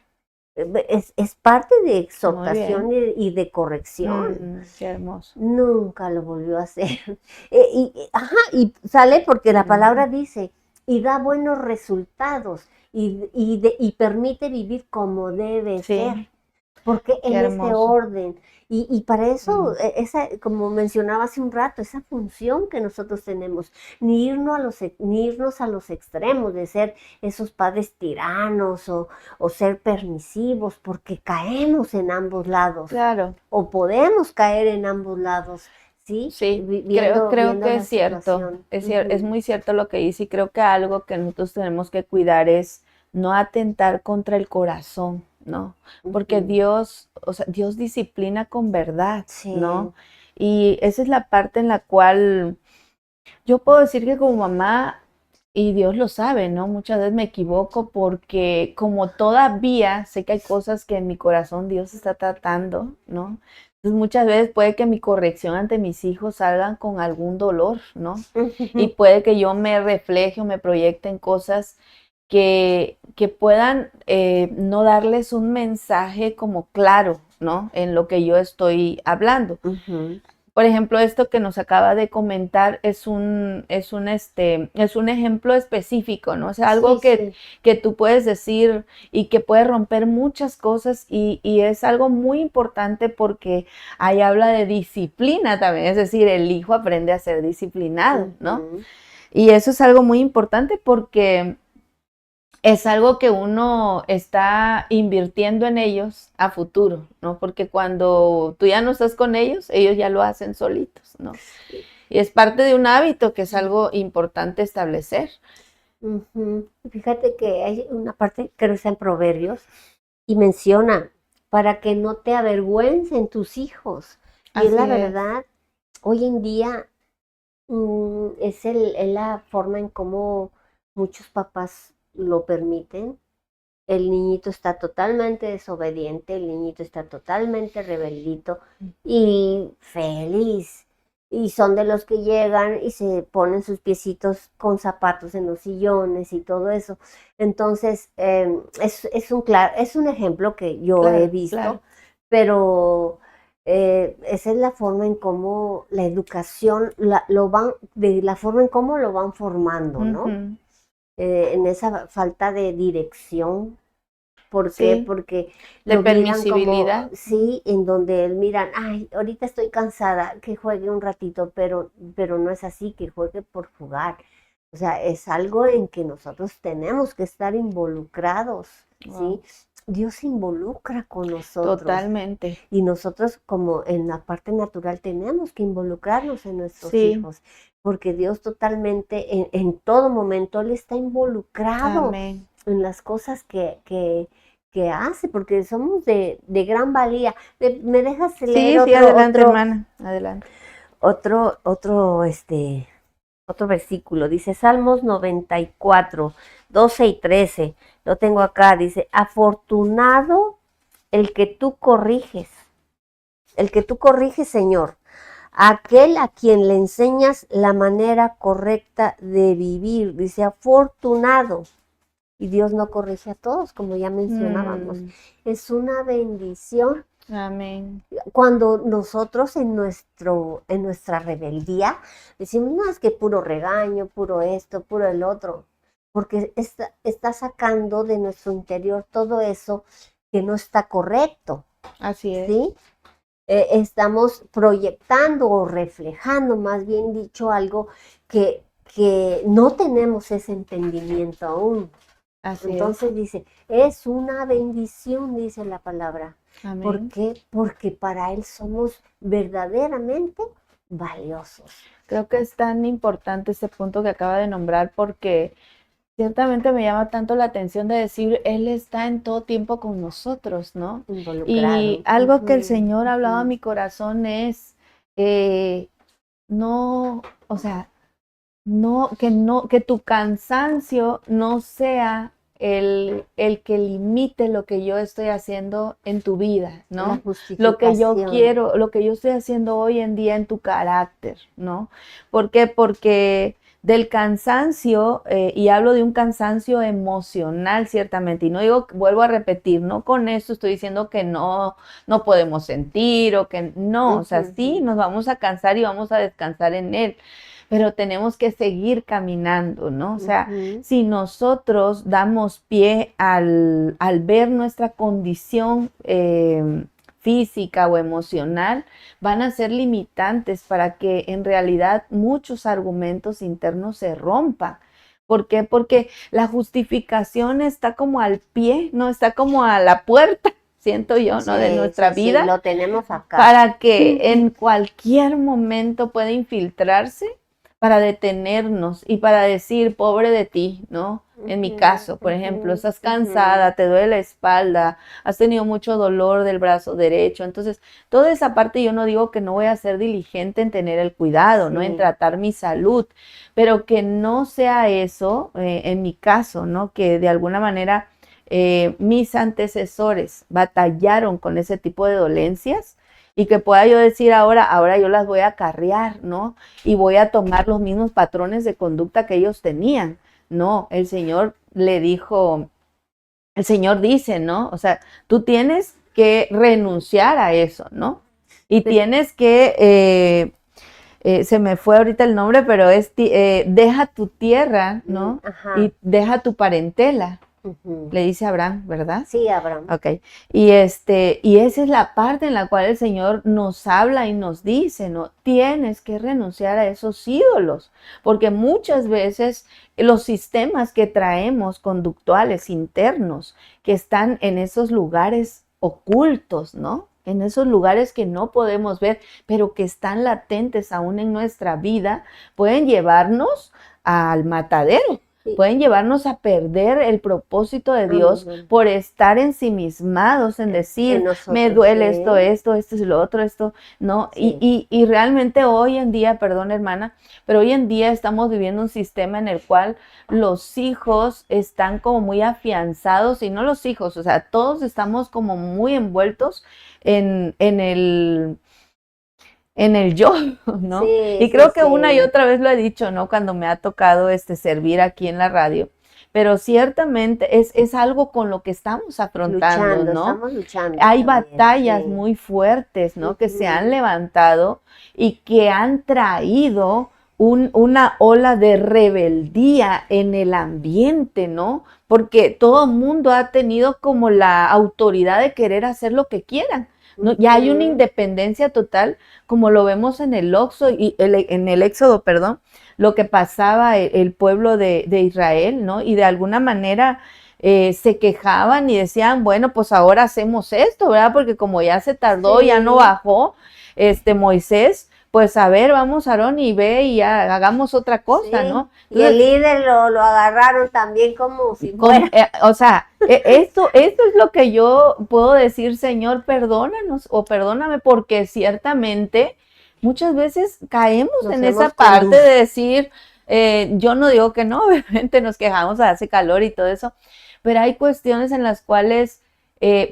Es parte de exhortación y de corrección. Qué hermoso. Nunca lo volvió a hacer. Y sale porque la palabra dice, y da buenos resultados, y permite vivir como debe ser, porque en ese orden. Y para eso, como mencionaba hace un rato, esa función que nosotros tenemos, ni irnos a los extremos de ser esos padres tiranos o ser permisivos, porque caemos en ambos lados. Claro. O podemos caer en ambos lados, ¿sí? Sí, Viendo que es cierto. situación. Es muy cierto lo que dice, y creo que algo que nosotros tenemos que cuidar es no atentar contra el corazón, ¿no? Porque Dios, o sea, Dios disciplina con verdad, ¿no? Y esa es la parte en la cual yo puedo decir que como mamá, y Dios lo sabe, ¿no? Muchas veces me equivoco porque como todavía sé que hay cosas que en mi corazón Dios está tratando, ¿no? Entonces muchas veces puede que mi corrección ante mis hijos salgan con algún dolor, ¿no? Y puede que yo me refleje o me proyecte en cosas que puedan no darles un mensaje como claro, ¿no? En lo que yo estoy hablando. Por ejemplo, esto que nos acaba de comentar es un ejemplo específico, ¿no? O sea, algo que tú puedes decir y que puede romper muchas cosas, y es algo muy importante porque ahí habla de disciplina también, es decir, el hijo aprende a ser disciplinado, ¿no? Y eso es algo muy importante porque es algo que uno está invirtiendo en ellos a futuro, ¿no? Porque cuando tú ya no estás con ellos ya lo hacen solitos, ¿no? Y es parte de un hábito que es algo importante establecer. Fíjate que hay una parte, creo que está en Proverbios, y menciona, para que no te avergüencen tus hijos. Y es la verdad, hoy en día es la forma en cómo muchos papás lo permiten. El niñito está totalmente desobediente, el niñito está totalmente rebeldito y feliz. Y son de los que llegan y se ponen sus piecitos con zapatos en los sillones y todo eso. Entonces, es un ejemplo que yo he visto, pero esa es la forma en cómo la educación, la forma en cómo lo van formando, ¿no? En esa falta de dirección. ¿Por qué? Porque de lo miran como, permisibilidad. en donde miran, ay, ahorita estoy cansada, que juegue un ratito, pero no es así, que juegue por jugar. O sea, es algo en que nosotros tenemos que estar involucrados, ¿sí? Dios se involucra con nosotros. Totalmente. Y nosotros, como en la parte natural, tenemos que involucrarnos en nuestros hijos, porque Dios totalmente, en todo momento, Él está involucrado en las cosas que hace, porque somos de gran valía. ¿Me dejas leer adelante, hermana, adelante. Otro versículo? Dice Salmos 94, 12 y 13. Lo tengo acá, dice, afortunado el que tú corriges, Señor, aquel a quien le enseñas la manera correcta de vivir. Dice, afortunado. Y Dios no corrige a todos, como ya mencionábamos. Es una bendición. Amén. Cuando nosotros en nuestra rebeldía decimos, no, es que puro regaño, puro esto, puro el otro, porque está sacando de nuestro interior todo eso que no está correcto. Así es. ¿Sí? Estamos proyectando o reflejando, más bien dicho, algo que no tenemos ese entendimiento aún. Así es. Entonces dice, es una bendición, dice la palabra. Amén. ¿Por qué? Porque para Él somos verdaderamente valiosos. Creo que es tan importante ese punto que acaba de nombrar porque ciertamente me llama tanto la atención de decir, Él está en todo tiempo con nosotros, ¿no? Involucrado. Y algo que el Ujú, Señor ha hablado a ujú. mi corazón es, no, o sea, que tu cansancio no sea el que limite lo que yo estoy haciendo en tu vida, La ¿no? Lo que yo justificación. quiero, lo que yo estoy haciendo hoy en día en tu carácter, ¿no? ¿Por qué? Porque del cansancio, y hablo de un cansancio emocional ciertamente, y no digo, vuelvo a repetir, no con esto estoy diciendo que no podemos sentir o que no, o sea, sí nos vamos a cansar y vamos a descansar en Él, pero tenemos que seguir caminando, ¿no? O sea, si nosotros damos pie al ver nuestra condición física o emocional, van a ser limitantes para que en realidad muchos argumentos internos se rompan. ¿Por qué? Porque la justificación está como al pie, ¿no? Está como a la puerta, siento yo, ¿no? De nuestra vida. Sí, lo tenemos acá. Para que en cualquier momento pueda infiltrarse para detenernos y para decir, pobre de ti, ¿no? En mi caso, por ejemplo, estás cansada, te duele la espalda, has tenido mucho dolor del brazo derecho. Entonces, toda esa parte yo no digo que no voy a ser diligente en tener el cuidado, ¿no? En tratar mi salud, pero que no sea eso, en mi caso, ¿no? Que de alguna manera mis antecesores batallaron con ese tipo de dolencias y que pueda yo decir ahora yo las voy a acarrear, ¿no? Y voy a tomar los mismos patrones de conducta que ellos tenían. No, el Señor le dijo, el Señor dice, ¿no? O sea, tú tienes que renunciar a eso, ¿no? Y tienes que, se me fue ahorita el nombre, pero es, deja tu tierra, ¿no? Y deja tu parentela. Le dice Abraham, ¿verdad? Sí, Abraham. Ok. Y esa es la parte en la cual el Señor nos habla y nos dice, ¿no? Tienes que renunciar a esos ídolos, porque muchas veces los sistemas que traemos conductuales internos que están en esos lugares ocultos, ¿no? En esos lugares que no podemos ver, pero que están latentes aún en nuestra vida, pueden llevarnos al matadero. Pueden llevarnos a perder el propósito de Dios por estar ensimismados en decir, me duele esto y lo otro, esto, ¿no? Y realmente hoy en día, perdón hermana, pero hoy en día estamos viviendo un sistema en el cual los hijos están como muy afianzados, y no los hijos, o sea, todos estamos como muy envueltos en el yo, ¿no? Sí, y creo que una y otra vez lo he dicho, ¿no? Cuando me ha tocado servir aquí en la radio, pero ciertamente es algo con lo que estamos afrontando, ¿no? Estamos luchando. Hay batallas muy fuertes, ¿no? Que se han levantado y que han traído una ola de rebeldía en el ambiente, ¿no? Porque todo el mundo ha tenido como la autoridad de querer hacer lo que quieran. ¿No? Ya hay una independencia total, como lo vemos en el Éxodo, perdón, lo que pasaba el pueblo de Israel, ¿no? Y de alguna manera se quejaban y decían, bueno, pues ahora hacemos esto, ¿verdad? Porque como ya se tardó, ya no bajó Moisés, pues a ver, vamos Aarón y ve y ya hagamos otra cosa, ¿no? Entonces, y el líder lo agarraron también como si fuera. O sea, esto es lo que yo puedo decir, Señor, perdónanos o perdóname, porque ciertamente muchas veces caemos en esa parte de decir, yo no digo que no, obviamente nos quejamos, hace calor y todo eso, pero hay cuestiones en las cuales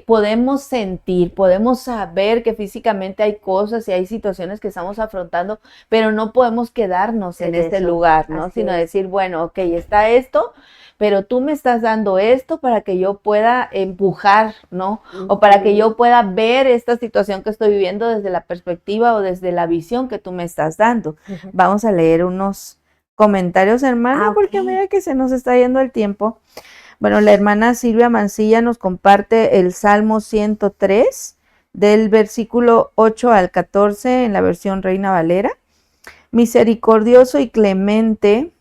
podemos sentir, podemos saber que físicamente hay cosas y hay situaciones que estamos afrontando, pero no podemos quedarnos en este lugar, ¿no? Sino decir, bueno, ok, está esto, pero tú me estás dando esto para que yo pueda empujar, ¿no? O para que yo pueda ver esta situación que estoy viviendo desde la perspectiva o desde la visión que tú me estás dando. Vamos a leer unos comentarios, hermana, porque a medida que se nos está yendo el tiempo. Bueno, la hermana Silvia Mancilla nos comparte el Salmo 103, del versículo 8 al 14 en la versión Reina Valera. Misericordioso y clemente,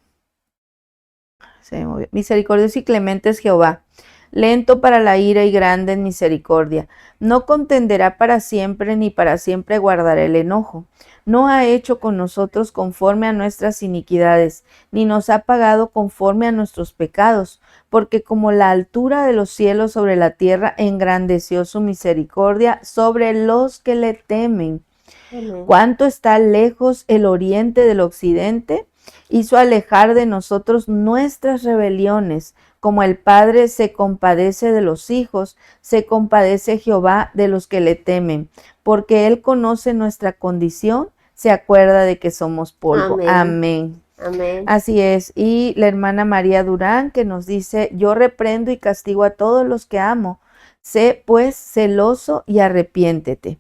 Se movió. Misericordioso y clemente es Jehová, lento para la ira y grande en misericordia. No contenderá para siempre, ni para siempre guardará el enojo. No ha hecho con nosotros conforme a nuestras iniquidades, ni nos ha pagado conforme a nuestros pecados, porque como la altura de los cielos sobre la tierra, engrandeció su misericordia sobre los que le temen. Amén. ¿Cuánto está lejos el oriente del occidente? Hizo alejar de nosotros nuestras rebeliones. Como el Padre se compadece de los hijos, se compadece Jehová de los que le temen, porque Él conoce nuestra condición, se acuerda de que somos polvo. Amén. Amén. Amén. Así es. Y la hermana María Durán que nos dice, yo reprendo y castigo a todos los que amo. Sé pues celoso y arrepiéntete.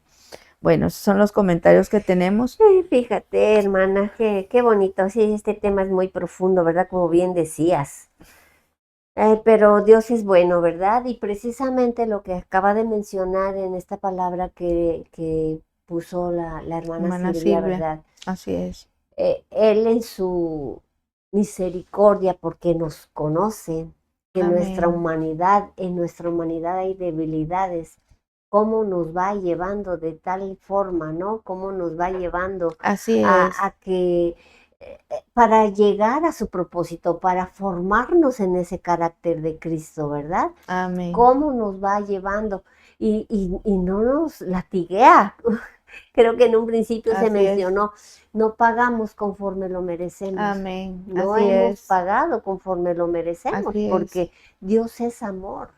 Bueno, esos son los comentarios que tenemos. Sí, fíjate, hermana, qué bonito. Sí, este tema es muy profundo, ¿verdad? Como bien decías. Pero Dios es bueno, ¿verdad? Y precisamente lo que acaba de mencionar en esta palabra que puso la hermana Hermana Silvia, Silvia, ¿verdad? así es. Él en su misericordia, porque nos conoce, que en Amén. nuestra humanidad hay debilidades, cómo nos va llevando de tal forma, ¿no? Cómo nos va llevando Así es. a que para llegar a su propósito, para formarnos en ese carácter de Cristo, ¿verdad? Amén. Cómo nos va llevando y no nos latiguea. Creo que en un principio se Así es. mencionó, no pagamos conforme lo merecemos. Amén. No Así hemos es. pagado conforme lo merecemos, Así es. porque Dios es amor,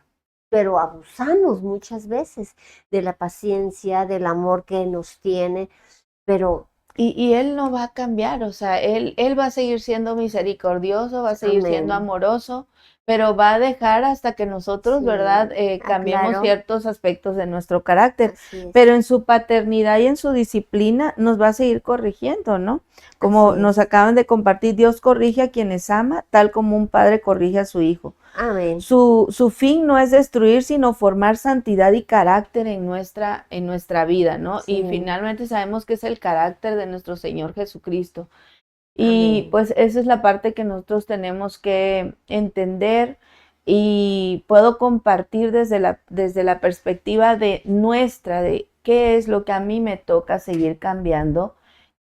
pero abusamos muchas veces de la paciencia, del amor que nos tiene, pero Y Él no va a cambiar, o sea, él va a seguir siendo misericordioso, va a seguir siendo amén. amoroso, pero va a dejar hasta que nosotros, Sí, ¿verdad? Cambiemos claro, ciertos aspectos de nuestro carácter, así es, pero en su paternidad y en su disciplina nos va a seguir corrigiendo, ¿no? Como así nos es. acaban de compartir, Dios corrige a quienes ama, tal como un padre corrige a su hijo. Amén. Su fin no es destruir, sino formar santidad y carácter en nuestra vida, ¿no? Y Sí, finalmente sabemos que es el carácter de nuestro Señor Jesucristo. Y amén. pues esa es la parte que nosotros tenemos que entender y puedo compartir desde la perspectiva de nuestra, de qué es lo que a mí me toca seguir cambiando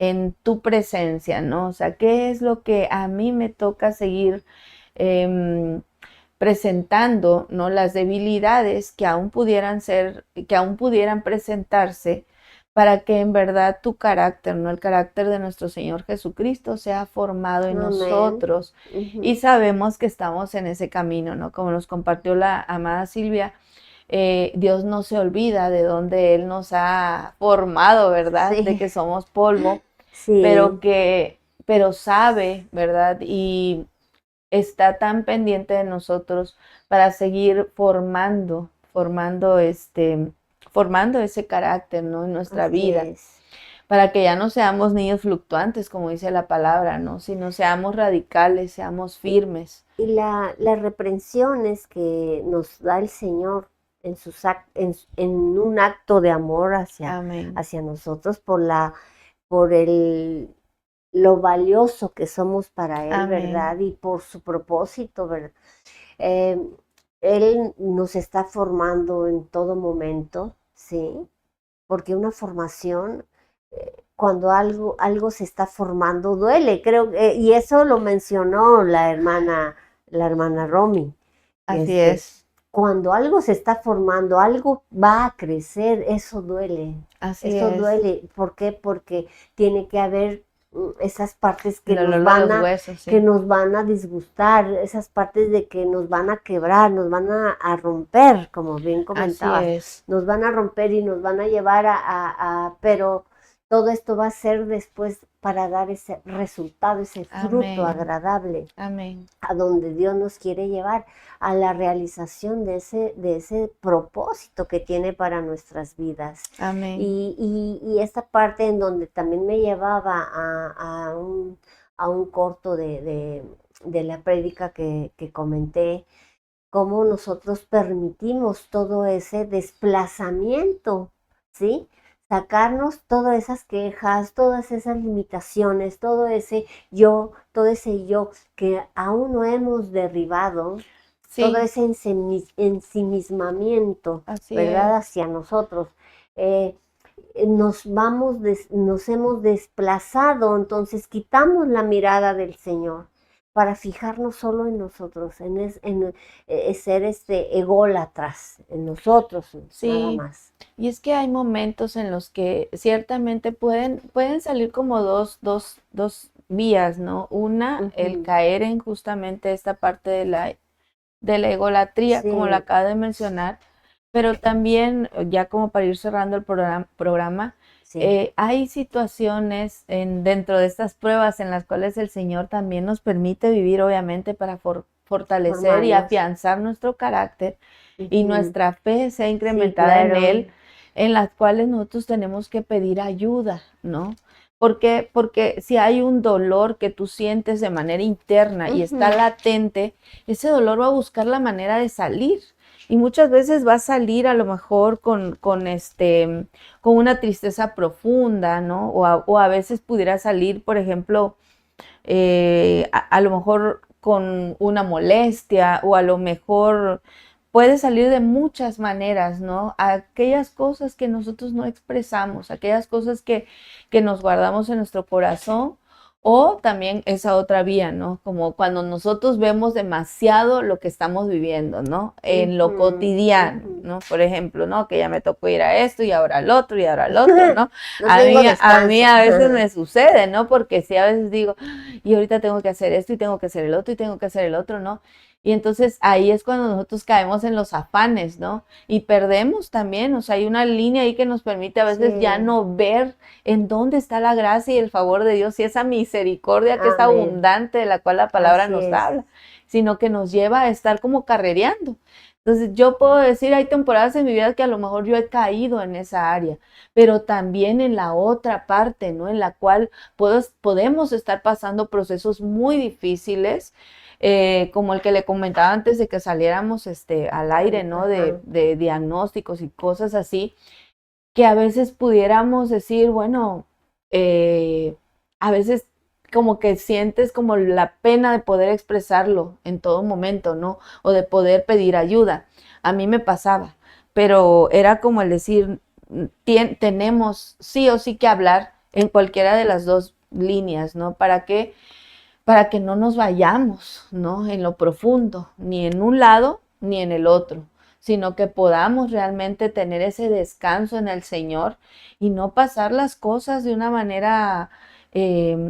en tu presencia, ¿no? O sea, qué es lo que a mí me toca seguir presentando, ¿no? Las debilidades que aún pudieran presentarse para que en verdad tu carácter, ¿no? El carácter de nuestro Señor Jesucristo sea formado en Amén. nosotros. Y sabemos que estamos en ese camino, ¿no? Como nos compartió la amada Silvia, Dios no se olvida de donde Él nos ha formado, ¿verdad? De Sí, que somos polvo, sí, pero sabe, ¿verdad? Y está tan pendiente de nosotros para seguir formando ese carácter, ¿no? En nuestra así vida, es. para que ya no seamos niños fluctuantes, como dice la palabra, ¿no? Sino seamos radicales, seamos Y, firmes. y las reprensiones que nos da el Señor en, en un acto de amor Amén. hacia nosotros por lo valioso que somos para Él, Amén. ¿verdad? Y por su propósito, ¿verdad? Eh, Él nos está formando en todo momento, ¿sí? Porque una formación, cuando algo se está formando, duele, creo, y eso lo mencionó la hermana Romy. Así Este, es. cuando algo se está formando, algo va a crecer, Así eso es. duele. ¿Por qué? Porque tiene que haber esas partes El dolor de los huesos, que sí. nos van a disgustar, esas partes de que nos van a quebrar, nos van a romper, como bien Así comentabas, es. nos van a romper y nos van a llevar pero todo esto va a ser después para dar ese resultado, ese fruto Amén. agradable Amén. a donde Dios nos quiere llevar, a la realización de ese propósito que tiene para nuestras vidas. Amén. Y esta parte en donde también me llevaba a un corto de la prédica que comenté, cómo nosotros permitimos todo ese desplazamiento, ¿sí? sacarnos todas esas quejas, todas esas limitaciones, todo ese yo que aún no hemos derribado, todo Sí, ese ensimismamiento, así ¿verdad? es. Hacia nosotros. Eh, nos hemos desplazado, entonces quitamos la mirada del Señor para fijarnos solo en nosotros, ser ególatras, en nosotros, nada Sí, más. y es que hay momentos en los que ciertamente pueden salir como dos vías, ¿no? Una, el Ujú. caer en justamente esta parte de la egolatría, como lo Sí, acaba de mencionar, pero también, ya como para ir cerrando el programa, sí, hay situaciones dentro de estas pruebas en las cuales el Señor también nos permite vivir, obviamente, para fortalecer y formarnos. afianzar nuestro carácter y Ujú. nuestra fe sea Sí, incrementada en claro. Él, en las cuales nosotros tenemos que pedir ayuda, ¿no? Porque si hay un dolor que tú sientes de manera interna y está Ujú. latente, ese dolor va a buscar la manera de salir. Y muchas veces va a salir a lo mejor con una tristeza profunda, ¿no? O a veces pudiera salir, por ejemplo, a lo mejor con una molestia o a lo mejor puede salir de muchas maneras, ¿no? Aquellas cosas que nosotros no expresamos, aquellas cosas que nos guardamos en nuestro corazón o también esa otra vía, ¿no? Como cuando nosotros vemos demasiado lo que estamos viviendo, ¿no? En lo Ujú. cotidiano, Ujú. ¿no? Por ejemplo, ¿no? Que ya me tocó ir a esto y ahora al otro y ahora al otro, ¿no? No A tengo mí, a mí descanso. a veces me sucede, ¿no? Porque sí, a veces digo, y ahorita tengo que hacer esto y tengo que hacer el otro y tengo que hacer el otro, ¿no? Y entonces ahí es cuando nosotros caemos en los afanes, ¿no? Y perdemos también, o sea, hay una línea ahí que nos permite a veces ya Sí, no ver en dónde está la gracia y el favor de Dios y esa misericordia que es amén. abundante de la cual la palabra Así nos es. habla, sino que nos lleva a estar como carrereando. Entonces yo puedo decir, hay temporadas en mi vida que a lo mejor yo he caído en esa área, pero también en la otra parte, ¿no? En la cual podemos estar pasando procesos muy difíciles, como el que le comentaba antes de que saliéramos al aire, ¿no? De, Ajá. de diagnósticos y cosas así, que a veces pudiéramos decir, bueno, a veces como que sientes como la pena de poder expresarlo en todo momento, ¿no? O de poder pedir ayuda. A mí me pasaba, pero era como el decir, tenemos sí o sí que hablar en cualquiera de las dos líneas, ¿no? Para que no nos vayamos, ¿no? En lo profundo, ni en un lado ni en el otro, sino que podamos realmente tener ese descanso en el Señor y no pasar las cosas de una manera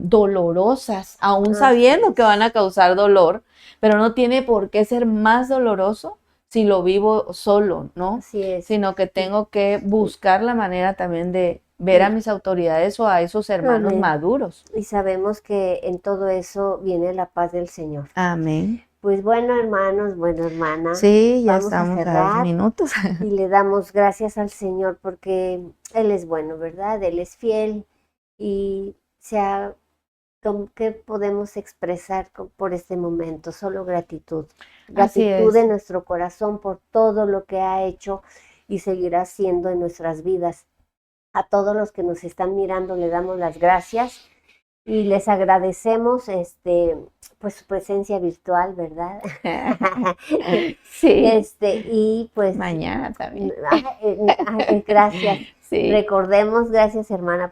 dolorosas, aún Así sabiendo que van es. a causar dolor, pero no tiene por qué ser más doloroso si lo vivo solo, ¿no? Así es. Sino que Y, tengo que y- buscar la manera también de ver a y- mis autoridades o a esos hermanos amén. maduros. Y sabemos que en todo eso viene la paz del Señor. Amén. Pues bueno, hermanos, bueno, hermana, Sí, ya vamos a estamos a dos cerrar minutos. y le damos gracias al Señor porque Él es bueno, ¿verdad? Él es fiel y ¿qué podemos expresar por este momento? Solo gratitud. Así Gratitud es. en nuestro corazón por todo lo que ha hecho y seguirá haciendo en nuestras vidas. A todos los que nos están mirando le damos las gracias y les agradecemos pues su presencia virtual, ¿verdad? Sí, Y pues mañana también. gracias. Sí. Recordemos, gracias hermana